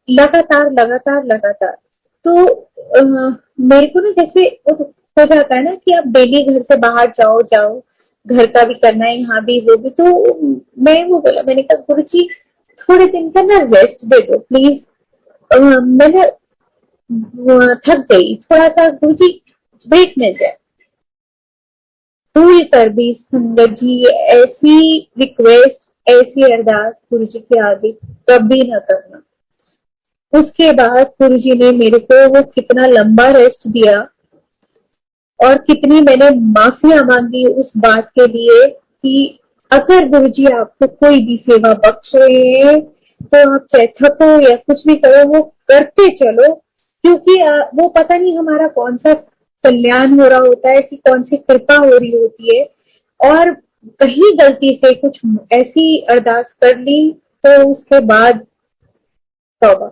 लगातार लगातार लगातार तो मेरे को ना जैसे हो जाता है ना कि आप डेली घर से बाहर जाओ जाओ, घर का भी करना है, यहाँ भी वो भी, तो मैं वो बोला, मैंने कहा गुरु जी थोड़े दिन का ना रेस्ट दे दो प्लीज। मैंने थक गई थोड़ा सा, गुरु जी ब्रेक मिल जाए। भूल कर भी संगत जी ऐसी रिक्वेस्ट, ऐसी अरदास गुरु जी के आगे कभी ना करना। उसके बाद गुरु जी ने मेरे को वो कितना लंबा रेस्ट दिया और कितनी मैंने माफिया मांगी उस बात के लिए कि अगर गुरु जी आपको कोई भी सेवा बख्श रहे हैं तो आप चाहे थको या कुछ भी करो, वो करते चलो, क्योंकि वो पता नहीं हमारा कौन सा कल्याण हो रहा होता है कि कौन सी कृपा हो रही होती है। और कहीं गलती से कुछ ऐसी अरदास कर ली तो उसके बाद तौबा,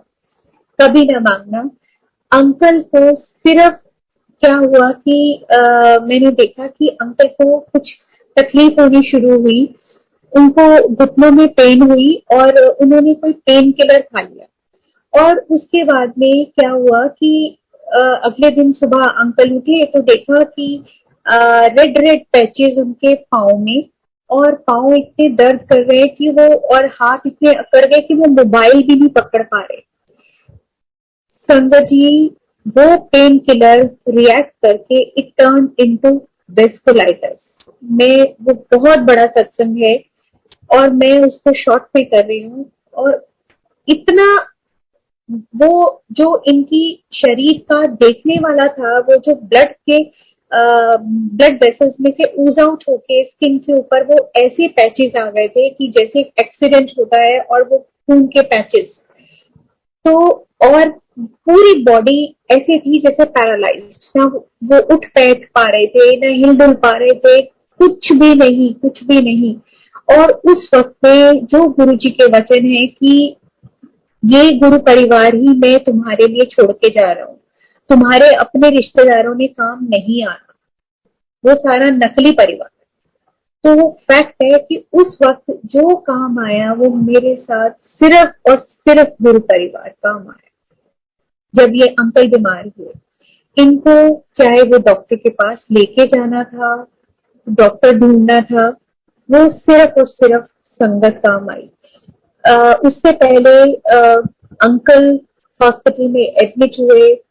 कभी ना मांगना। अंकल को सिर्फ क्या हुआ कि मैंने देखा कि अंकल को कुछ तकलीफ होनी शुरू हुई, उनको घुटनों में पेन हुई और उन्होंने कोई पेन किलर खा लिया। और उसके बाद में क्या हुआ कि अगले दिन सुबह अंकल उठे तो देखा कि रेड रेड पैचेस उनके पाँव में, और पाँव इतने दर्द कर रहे हैं कि वो, और हाथ इतने अकड़ गए कि वो मोबाइल भी नहीं पकड़ पा रहे। संगत जी, वो पेन किलर रिएक्ट करके इट टर्न इनटू वेस्कुलाइटिस में, वो बहुत बड़ा सत्संग है और मैं उसको शॉर्ट पे कर रही हूँ। और इतना वो जो इनकी शरीर का देखने वाला था, वो जो ब्लड के ब्लड वेसल्स में से ऊज आउट होके स्किन के ऊपर वो ऐसे पैचेस आ गए थे कि जैसे एक्सीडेंट होता है और वो खून के पैचेस। तो और पूरी बॉडी ऐसी थी जैसे पैरालाइज्ड, ना वो उठ बैठ पा रहे थे, ना हिल डुल पा रहे थे, कुछ भी नहीं, कुछ भी नहीं। और उस वक्त में जो गुरु जी के वचन है कि ये गुरु परिवार ही मैं तुम्हारे लिए छोड़ के जा रहा हूँ, तुम्हारे अपने रिश्तेदारों ने काम नहीं आना, वो सारा नकली परिवार। तो वो फैक्ट है कि उस वक्त जो काम आया वो मेरे साथ सिर्फ और सिर्फ गुरु परिवार काम आया। जब ये अंकल बीमार हुए, इनको चाहे वो डॉक्टर के पास लेके जाना था, डॉक्टर ढूंढना था, वो सिर्फ और सिर्फ संगत काम आई। उससे पहले अंकल हॉस्पिटल में एडमिट हुए,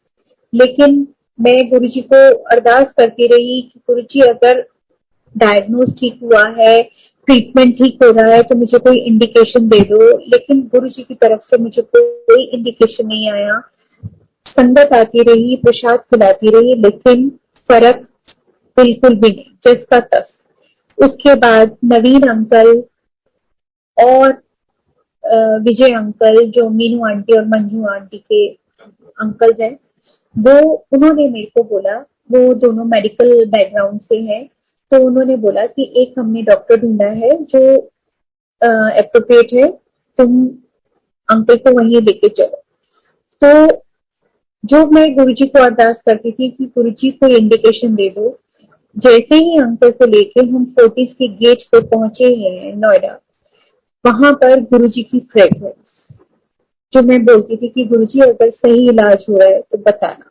लेकिन मैं गुरुजी को अरदास करती रही कि गुरुजी अगर डायग्नोज ठीक हुआ है, ट्रीटमेंट ठीक हो रहा है, तो मुझे कोई इंडिकेशन दे दो। लेकिन गुरुजी की तरफ से मुझे कोई इंडिकेशन नहीं आया। संगत आती रही, प्रसाद खिलाती रही, लेकिन फर्क बिल्कुल भी नहीं, जिसका तस। उसके बाद नवीन अंकल और विजय अंकल, जो मीनू आंटी और मंजू आंटी के अंकल्स हैं, वो उन्होंने मेरे को बोला, वो दोनों मेडिकल बैकग्राउंड से हैं, तो उन्होंने बोला कि एक हमने डॉक्टर ढूंढा है जो एप्रोप्रिएट है, तुम अंकल को वहीं लेके चलो। तो जो मैं गुरुजी को अरदास करती थी कि गुरुजी को इंडिकेशन दे दो, जैसे ही अंकल को लेके हम फोर्टिस के गेट पे पहुंचे हैं नोएडा, वहां पर गुरुजी की फ्रेग्रेंस, जो मैं बोलती थी कि गुरुजी अगर सही इलाज हो रहा है तो बताना,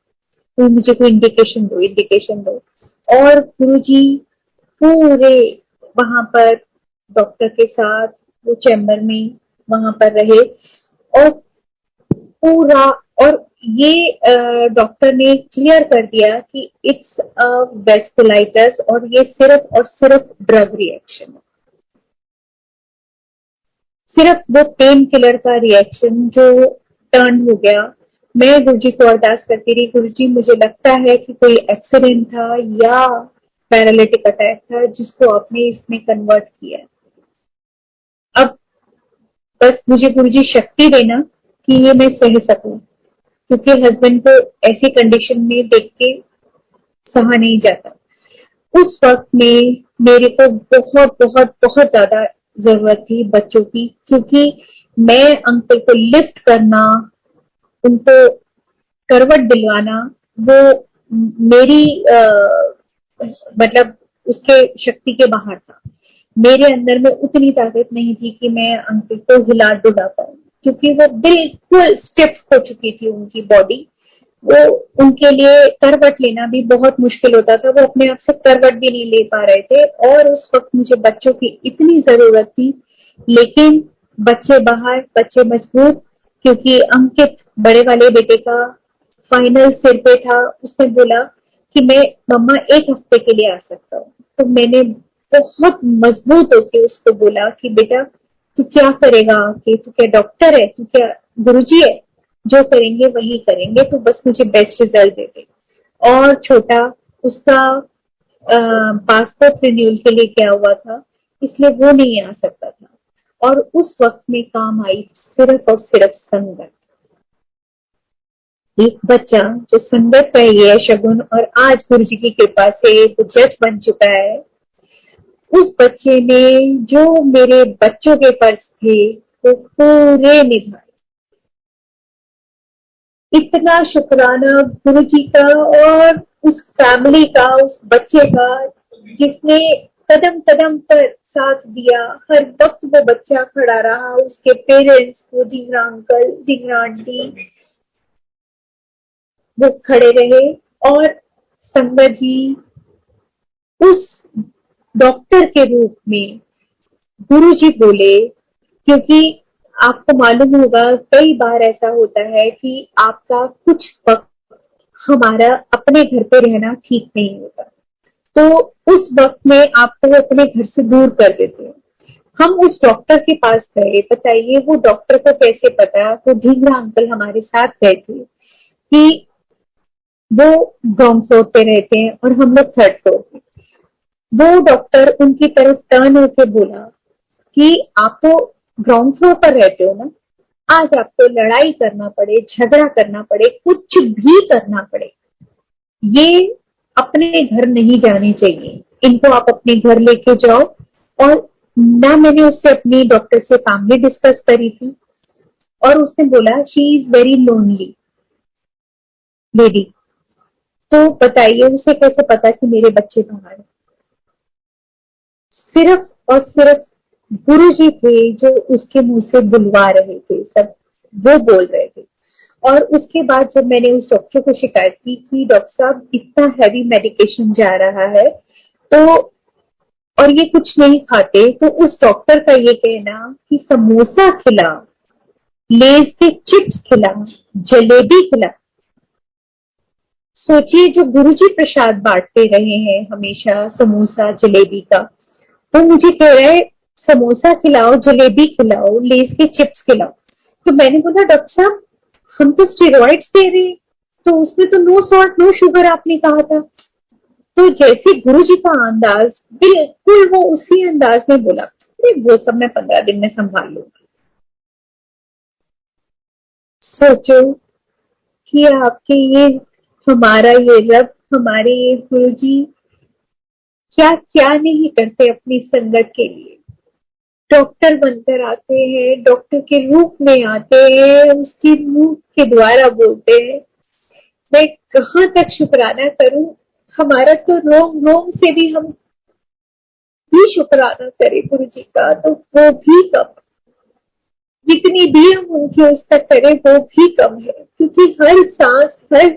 तो मुझे कोई इंडिकेशन दो, इंडिकेशन दो। और गुरुजी पूरे वहां पर डॉक्टर के साथ वो चैम्बर में वहां पर रहे, और पूरा, और ये डॉक्टर ने क्लियर कर दिया कि इट्स वेस्कुलाइटिस और ये सिर्फ और सिर्फ ड्रग रिएक्शन है, सिर्फ वो पेन किलर का रिएक्शन जो टर्न हो गया। मैं गुरुजी को अरदास करती रही, गुरुजी मुझे लगता है कि कोई एक्सीडेंट था या पैरालिटिक अटैक था जिसको आपने इसमें कन्वर्ट किया। अब बस मुझे गुरुजी शक्ति देना कि ये मैं सह सकूं, क्योंकि हस्बैंड को ऐसी कंडीशन में देख के सहा नहीं जाता। उस वक्त में मेरे को बहुत बहुत बहुत ज्यादा जरूरत थी बच्चों की, क्योंकि मैं अंकल को लिफ्ट करना, उनको करवट दिलवाना, वो मेरी मतलब उसके शक्ति के बाहर था। मेरे अंदर में उतनी ताकत नहीं थी कि मैं अंकल को हिला डुला पाऊं, क्योंकि वो बिल्कुल स्टिफ हो चुकी थी उनकी बॉडी। वो उनके लिए करवट लेना भी बहुत मुश्किल होता था, वो अपने आप से करवट भी नहीं ले पा रहे थे। और उस वक्त मुझे बच्चों की इतनी जरूरत थी, लेकिन बच्चे बाहर, बच्चे मजबूत, क्योंकि अंकित बड़े वाले बेटे का फाइनल सिर पे था। उसने बोला कि मैं मम्मा एक हफ्ते के लिए आ सकता हूँ। तो मैंने बहुत मजबूत होके उसको बोला कि बेटा तू क्या करेगा, कि तू क्या डॉक्टर है, तू क्या गुरुजी है, जो करेंगे वही करेंगे, तो बस मुझे बेस्ट रिजल्ट दे दे। और छोटा, उसका पासपोर्ट रिन्यूअल के लिए क्या हुआ था, इसलिए वो नहीं आ सकता था। और उस वक्त में काम आई सिर्फ और सिर्फ संगत। एक बच्चा जो संगत का ये है शगुन, और आज गुरु जी की कृपा से वो जज बन चुका है। उस बच्चे ने जो मेरे बच्चों के फर्ज थे वो पूरे निभाए। इतना शुक्राना गुरु जी का और उस फैमिली का, उस बच्चे का, जिसने कदम कदम पर साथ दिया। हर वक्त वो बच्चा खड़ा रहा, उसके पेरेंट्स, वो जिगरा अंकल, जिगरा आंटी, वो खड़े रहे। और संगत जी उस डॉक्टर के रूप में गुरु जी बोले, क्योंकि आपको मालूम होगा कई बार ऐसा होता है कि आपका कुछ वक्त हमारा अपने घर पे रहना ठीक नहीं होता, तो उस वक्त में आपको अपने घर से दूर कर देते हैं। हम उस डॉक्टर के पास गए, बताइए वो डॉक्टर को कैसे पता, वो ढींगरा अंकल हमारे साथ गए थे कि वो ग्राउंड फ्लोर पे रहते हैं और हम लोग थर्ड फ्लोर पे। वो डॉक्टर उनकी तरफ टर्न होकर बोला कि आप तो ग्राउंड फ्लोर पर रहते हो ना, आज आपको लड़ाई करना पड़े, झगड़ा करना पड़े, कुछ भी करना पड़े, ये अपने घर नहीं जाने चाहिए, इनको आप अपने घर लेके जाओ। और ना मैंने उससे अपनी डॉक्टर से फैमिली डिस्कस करी थी, और उसने बोला she is very lonely lady. तो बताइए उसे कैसे पता कि मेरे बच्चे बाहर हैं? सिर्फ और सिर्फ गुरु जी थे जो उसके मुंह से बुलवा रहे थे, सब वो बोल रहे थे। और उसके बाद जब मैंने उस डॉक्टर को शिकायत की कि डॉक्टर साहब इतना हैवी मेडिकेशन जा रहा है, तो और ये कुछ नहीं खाते, तो उस डॉक्टर का ये कहना कि समोसा खिला, लेज के चिप्स खिला, जलेबी खिला। सोचिए जो गुरुजी प्रसाद बांटते रहे हैं हमेशा, समोसा जलेबी का, वो मुझे कह रहा है समोसा खिलाओ, जलेबी खिलाओ, लेस के चिप्स खिलाओ। तो मैंने बोला डॉक्टर साहब हम तो स्टेरॉइड्स दे रहे हैं, तो उसमें तो नो सॉल्ट नो शुगर आपने कहा था। तो जैसे गुरुजी का अंदाज, बिल्कुल वो उसी अंदाज में बोला, वो सब मैं 15 दिन में संभाल लूंगा। सोचो कि आपके ये, हमारा ये रब, हमारे ये गुरुजी क्या क्या नहीं करते अपनी संगत के लिए। डॉक्टर बनकर आते हैं, डॉक्टर के रूप में आते हैं, उसकी मुंह के द्वारा बोलते हैं। मैं कहाँ तक शुक्राना करूं, हमारा तो रोम रोम से भी हम भी शुक्राना करें गुरु जी का तो वो भी कम, जितनी भी हम उनकी उस करें वो भी कम है, क्योंकि हर सांस हर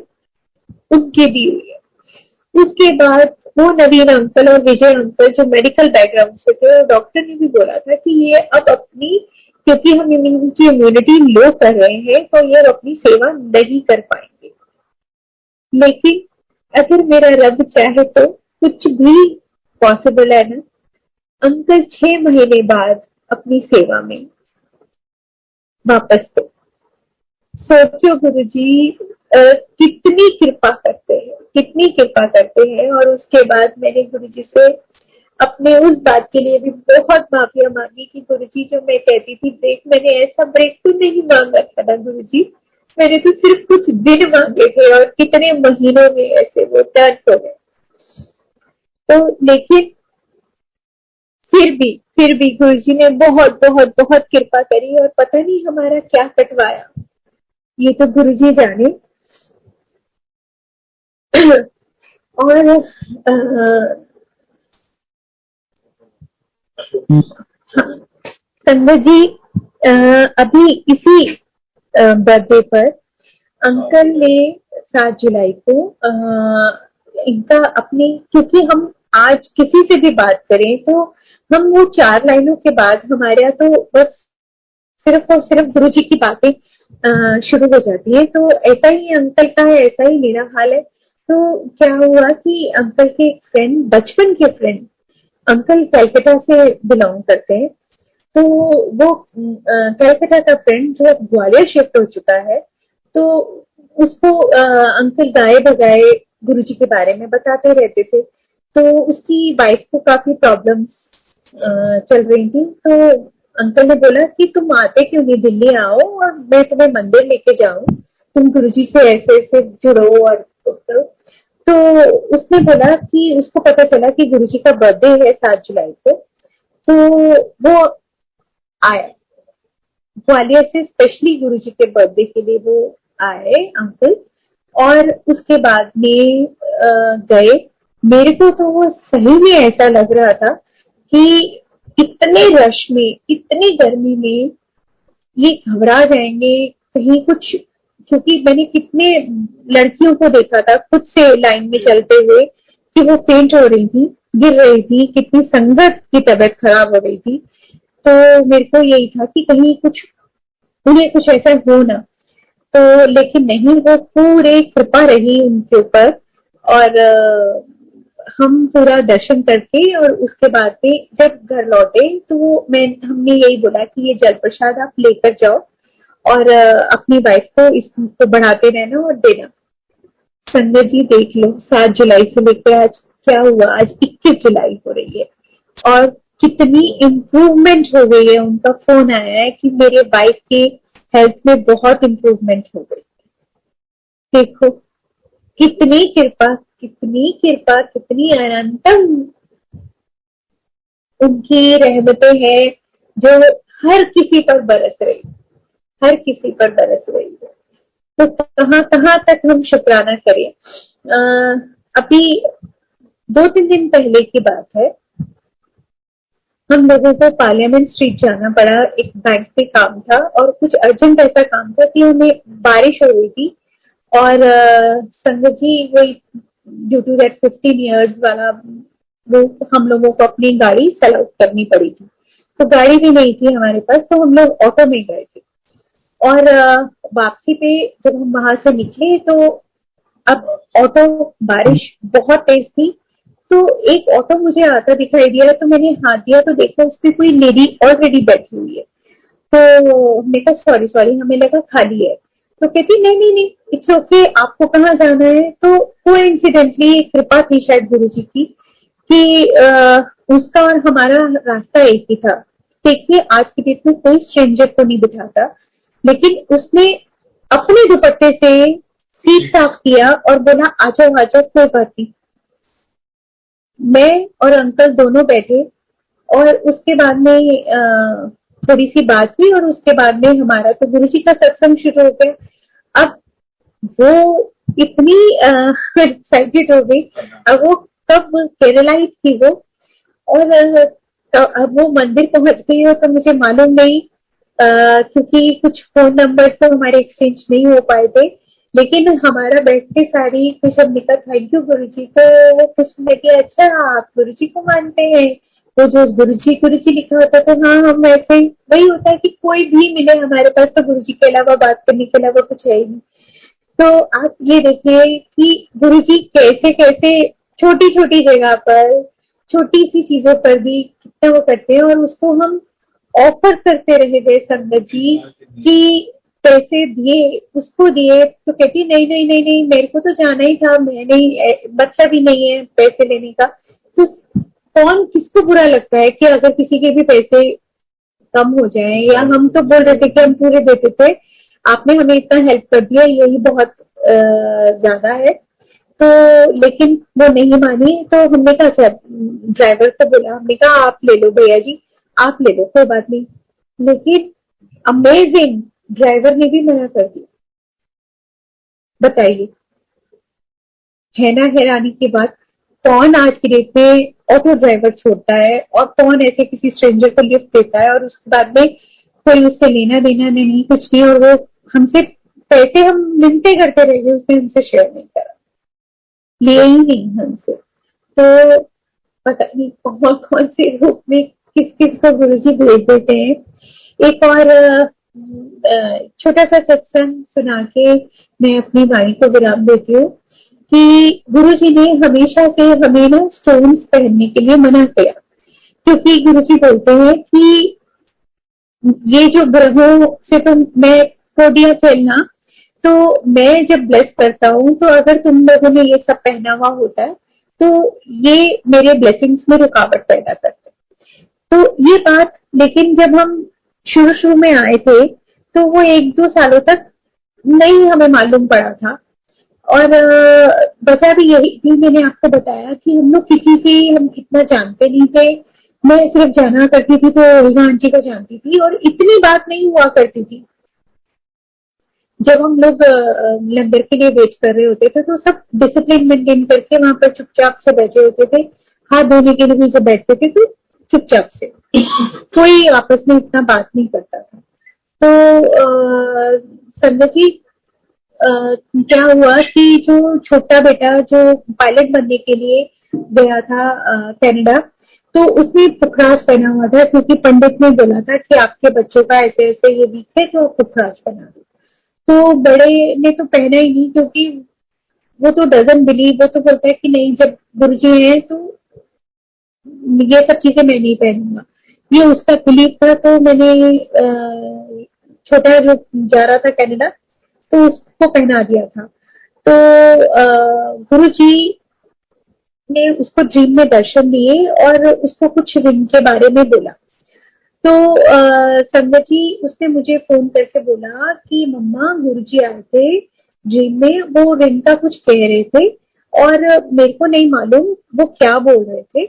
उनके दी हुई है। उसके बाद वो नवीन अंकल और विजय अंकल जो मेडिकल बैकग्राउंड से थे, और डॉक्टर ने भी बोला था कि ये अब अपनी, क्योंकि हम इनकी इम्यूनिटी लो कर रहे हैं तो ये अपनी सेवा नहीं कर पाएंगे। लेकिन अगर मेरा रब चाहे तो कुछ भी पॉसिबल है ना। अंकल 6 महीने बाद अपनी सेवा में वापस थे। सोचो गुरुजी कितनी कृपा करते हैं, कितनी कृपा करते हैं। और उसके बाद मैंने गुरुजी से अपने उस बात के लिए भी बहुत माफिया मांगी कि गुरुजी जो मैं कहती थी ब्रेक, मैंने ऐसा ब्रेक तो नहीं मांगा था ना गुरुजी, मैंने तो सिर्फ कुछ दिन मांगे थे और कितने महीनों में ऐसे वो टर्न हो गए। तो लेकिन फिर भी गुरुजी ने बहुत बहुत बहुत कृपा करी और पता नहीं हमारा क्या कटवाया, ये तो गुरुजी जाने। और संगत जी, अभी इसी बर्थडे पर अंकल ने 7 जुलाई को इनका अपने, क्योंकि हम आज किसी से भी बात करें तो हम वो 4 लाइनों के बाद हमारे यहाँ तो बस सिर्फ और सिर्फ गुरु जी की बातें शुरू हो जाती है। तो ऐसा ही अंकल का है, ऐसा ही मेरा हाल है। तो क्या हुआ कि अंकल के एक फ्रेंड, बचपन के फ्रेंड, अंकल कलकत्ता से बिलोंग करते हैं। तो वो कलकत्ता का फ्रेंड जो ग्वालियर शिफ्ट हो चुका है, तो उसको अंकल गाए बगाए गुरुजी के बारे में बताते रहते थे। तो उसकी वाइफ को काफी प्रॉब्लम चल रही थी। तो अंकल ने बोला कि तुम आते क्यों नहीं, दिल्ली आओ और मैं तुम्हें मंदिर लेके जाऊं, तुम गुरुजी से ऐसे ऐसे जुड़ो और करो। तो उसने बोला कि उसको पता चला कि गुरुजी का बर्थडे है 7 जुलाई को। तो वो आया ग्वालियर से, स्पेशली गुरुजी के बर्थडे के लिए वो आए अंकल। और उसके बाद में गए। मेरे को तो वो सही में ऐसा लग रहा था कि इतने रश में, इतनी गर्मी में ये घबरा जाएंगे कहीं कुछ, क्योंकि मैंने कितने लड़कियों को देखा था खुद से लाइन में चलते हुए कि वो फेंट हो रही थी, गिर रही थी, कितनी संगत की तबीयत खराब हो रही थी। तो मेरे को यही था कि कहीं कुछ उन्हें कुछ ऐसा हो ना। तो लेकिन नहीं, वो पूरे कृपा रही उनके ऊपर। और हम पूरा दर्शन करके और उसके बाद में जब घर लौटे तो हमने यही बोला कि ये जल प्रसाद आप लेकर जाओ और अपनी वाइफ को इसको बढ़ाते रहना और देना। संजय जी देख लो, 7 जुलाई से लेकर आज क्या हुआ, आज 21 जुलाई हो रही है और कितनी इम्प्रूवमेंट हो गई है। उनका फोन आया है कि मेरे वाइफ के हेल्थ में बहुत इम्प्रूवमेंट हो गई। देखो कितनी कृपा, कितनी कृपा, कितनी अनंतम उनकी रहमतें हैं जो हर किसी पर बरस रही, हर किसी पर बरस रही है। तो कहाँ कहाँ तक हम शुक्राना करें। अभी 2-3 दिन पहले की बात है, हम लोगों को पार्लियामेंट स्ट्रीट जाना पड़ा, एक बैंक में काम था और कुछ अर्जेंट ऐसा काम था कि हमें बारिश हो रही थी। और संगत जी वही ड्यू टू दैट 15 years वाला वो हम लोगों को अपनी गाड़ी सेल आउट करनी पड़ी थी। तो गाड़ी भी नहीं थी हमारे पास, तो हम लोग ऑटो में गए थे। और वापसी पे जब हम वहां से निकले तो अब ऑटो, बारिश बहुत तेज थी। तो एक ऑटो मुझे आता दिखाई दिया तो मैंने हाथ दिया तो देखा उसपे कोई लेडी ऑलरेडी बैठी हुई है। तो हमने कहा सॉरी सॉरी, हमें लगा खाली है। तो कहती नहीं नहीं नहीं, इट्स ओके, आपको कहाँ जाना है। तो कोइंसिडेंटली कृपा थी शायद गुरु जी की कि उसका और हमारा रास्ता एक ही था। देखिए आज की डेट में कोई स्ट्रेंजर को नहीं बिठाता, लेकिन उसने अपने दुपट्टे से सीट साफ किया और बोला आ जाओ आ जाओ, कोई बात नहीं। मैं और अंकल दोनों बैठे और उसके बाद में थोड़ी सी बात हुई और उसके बाद में हमारा तो गुरुजी का सत्संग शुरू हो गया। अब वो इतनी एक्साइटेड हो गई। अब वो कब केरलाइट थी वो, और तो अब वो मंदिर पहुंच गई हो तो मुझे मालूम नहीं, क्योंकि कुछ फोन नंबर तो हमारे एक्सचेंज नहीं हो पाए थे। लेकिन हमारा बैठते सारी कुछ हमने कहा थैंक यू गुरु जी को। वो कुछ लगे अच्छा आप गुरु जी को मानते हैं, वो जो गुरु जी लिखा होता था, हाँ हम ऐसे ही, वही होता है कि कोई भी मिले हमारे पास तो गुरु जी के अलावा बात करने के अलावा कुछ है ही नहीं। तो आप ये देखिए कि गुरु जी कैसे कैसे छोटी छोटी जगह पर, छोटी सी चीजों पर भी कितना वो करते हैं। और उसको हम ऑफर करते रहे थे संगत जी कि पैसे दिए, उसको दिए तो कहती नहीं नहीं नहीं नहीं, मेरे को तो जाना ही था, मैं नहीं, मतलब ही नहीं है पैसे लेने का। तो कौन किसको बुरा लगता है कि अगर किसी के भी पैसे कम हो जाए, या हम तो बोल रहे थे कि हम पूरे देते थे, आपने हमें इतना हेल्प कर दिया, यही बहुत ज्यादा है। तो लेकिन वो नहीं मानी, तो हमने कहा अच्छा, ड्राइवर को बोला, हमने कहा आप ले लो भैया जी, आप ले लो, कोई बात नहीं। लेकिन अमेजिंग, ड्राइवर ने भी मना कर दिया। बताइए, है ना हैरानी की बात। कौन आज की डेट में ऑटो ड्राइवर छोड़ता है, और कौन ऐसे किसी स्ट्रेंजर को लिफ्ट देता है, और उसके बाद में कोई उससे लेना देना नहीं, कुछ नहीं, और वो हमसे पैसे हम मिलते करते रह गए, उसने हमसे शेयर नहीं करा, लिए ही नहीं हमसे। तो पता नहीं कौन कौन से रूप में किस किस को गुरुजी भेज देते हैं। एक और छोटा सा सत्संग सुना के मैं अपनी वाणी को विराम देती हूँ कि गुरुजी ने हमेशा से हमें ना स्टोन्स पहनने के लिए मना किया, क्योंकि गुरुजी बोलते हैं कि ये जो ग्रहों से तो मैं कोडियां फैलना, तो मैं जब ब्लेस करता हूँ, तो अगर तुम लोगों ने ये सब पहना हुआ होता है, तो ये मेरे ब्लेसिंग्स में रुकावट पैदा करते हैं। तो ये बात, लेकिन जब हम शुरू शुरू में आए थे, तो वो 1-2 सालों तक नहीं हमें मालूम पड़ा था। और वजह भी यही थी, मैंने आपको बताया कि हम लोग किसी से हम इतना जानते नहीं थे। मैं सिर्फ जाना करती थी तो रीना आंटी को जानती थी, और इतनी बात नहीं हुआ करती थी। जब हम लोग लंगर के लिए वेट कर रहे होते थे, तो सब डिसिप्लिन मेंटेन करके वहां पर चुपचाप से बैठे होते थे। हाथ धोने के लिए भी जब बैठते थे, तो चुपचाप से, कोई आपस में इतना बात नहीं करता था। तो संगत जी, क्या हुआ कि जो छोटा बेटा जो पायलट बनने के लिए गया था कनाडा, तो उसने पुखराज पहना हुआ था, क्योंकि पंडित ने बोला था कि आपके बच्चों का ऐसे ऐसे ये वीक है, तो पुखराज पहना दो। तो बड़े ने तो पहना ही नहीं, क्योंकि वो तो डजन बिलीव, वो तो बोलता है कि नहीं, जब गुरुजी हैं तो ये सब चीजें मैं नहीं पहनूंगा। ये उसका बिलीव था। तो मैंने छोटा जो जा रहा था कनाडा, तो उसको पहना दिया था। तो गुरु जी ने उसको ड्रीम में दर्शन दिए और उसको कुछ रिंग के बारे में बोला। तो संगत जी, उसने मुझे फोन करके बोला कि मम्मा, गुरुजी आए थे ड्रीम में, वो रिंग का कुछ कह रहे थे, और मेरे को नहीं मालूम वो क्या बोल रहे थे,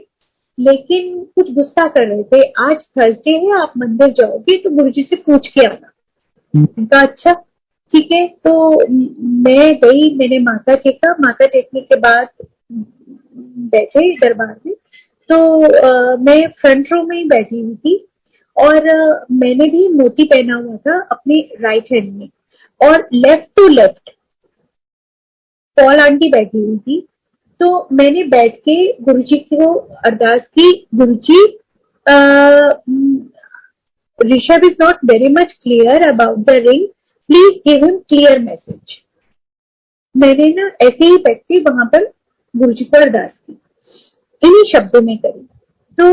लेकिन कुछ गुस्सा कर रहे थे। आज थर्सडे है, आप मंदिर जाओगे तो गुरुजी से पूछ के आना। उनका अच्छा, ठीक है। तो मैं गई, मैंने माथा टेका, माथा टेकने के बाद बैठे दरबार में। तो मैं फ्रंट रो में ही बैठी हुई थी, और मैंने भी मोती पहना हुआ था अपने राइट हैंड में, और left to left Paul aunty बैठी हुई थी। तो मैंने बैठ के गुरुजी को अरदास की, Guruji, Rishabh is not very much clear about the ring, please give him clear message. मैंने ना ऐसे ही बैठ के वहां पर गुरुजी को अरदास की, इन्हीं शब्दों में करी। तो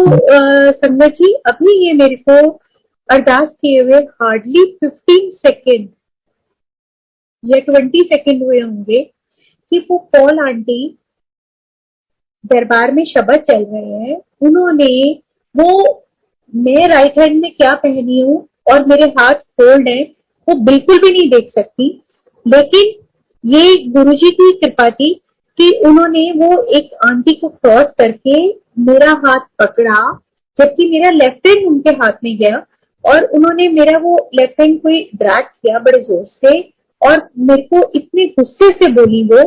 संगत जी, अभी ये मेरे को अरदास किए हुए हार्डली 15 सेकेंड या 20 सेकेंड हुए होंगे कि वो पॉल आंटी दरबार में शब्द चल रहे हैं, उन्होंने वो, मैं राइट हैंड में क्या पहनी हूँ और मेरे हाथ फोल्ड है, वो बिल्कुल भी नहीं देख सकती। लेकिन ये गुरुजी की कृपा थी कि उन्होंने वो एक आंटी को क्रॉस करके मेरा हाथ पकड़ा, जबकि मेरा लेफ्ट हैंड उनके हाथ में गया, और उन्होंने मेरा वो लेफ्ट हैंड कोई ड्रैग किया बड़े जोर से, और मेरे को इतने गुस्से से बोली वो,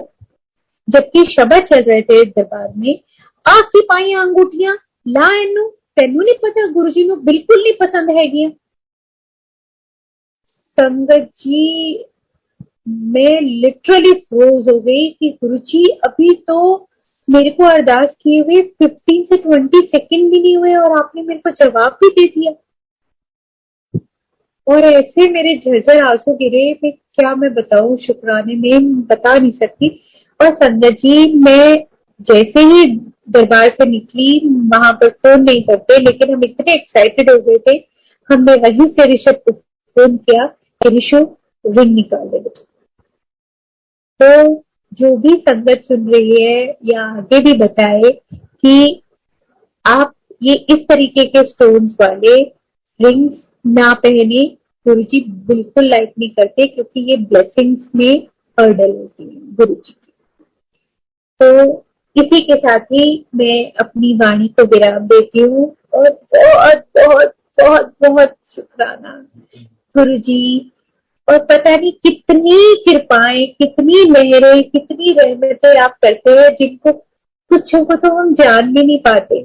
जबकि शब्द चल रहे थे दरबार में, आखी पाई अंगूठियां ला इनू, तेनू नहीं पता गुरुजी नु बिल्कुल नहीं पसंद है गया। संगत जी, मैं लिटरली फ्रोज हो गई कि गुरुजी, अभी तो मेरे को अरदास किए हुए 15 से 20 सेकेंड भी नहीं हुए, और आपने मेरे को जवाब भी दे दिया। और ऐसे मेरे झरझर आंसू गिरे, मैं बताऊं, शुक्राने में बता नहीं सकती। और संगत जी, मैं जैसे ही दरबार से निकली, वहां पर फोन नहीं करते, लेकिन हम इतने एक्साइटेड हो गए थे, हमने वहीं से ऋषभ को फोन किया कि ऋषभ, रिंग निकाल दे। तो जो भी संगत सुन रही है या आगे भी बताए कि आप ये इस तरीके के स्टोन्स वाले रिंग्स ना पहने, गुरुजी बिल्कुल लाइक नहीं करते, क्योंकि ये ब्लेसिंग्स में हर्डल होती है गुरुजी। तो इसी के साथ ही मैं अपनी वाणी को विराम देती हूँ और बहुत बहुत बहुत बहुत शुक्राना गुरु जी। और पता नहीं कितनी कृपाएं, कितनी मेहरें, कितनी रहमतें आप करते हैं, जिनको कुछों को तो हम जान भी नहीं पाते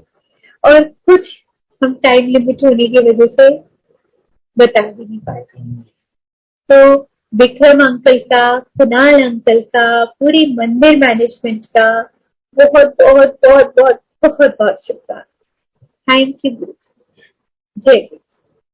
और कुछ हम टाइम लिमिट होने की वजह से बता भी नहीं पाते। तो विक्रम अंकल का, कुणाल अंकल का, पूरी मंदिर मैनेजमेंट का बहुत बहुत बहुत बहुत बहुत बहुत शुक्रिया। थैंक यू गुरु। जय गुरु।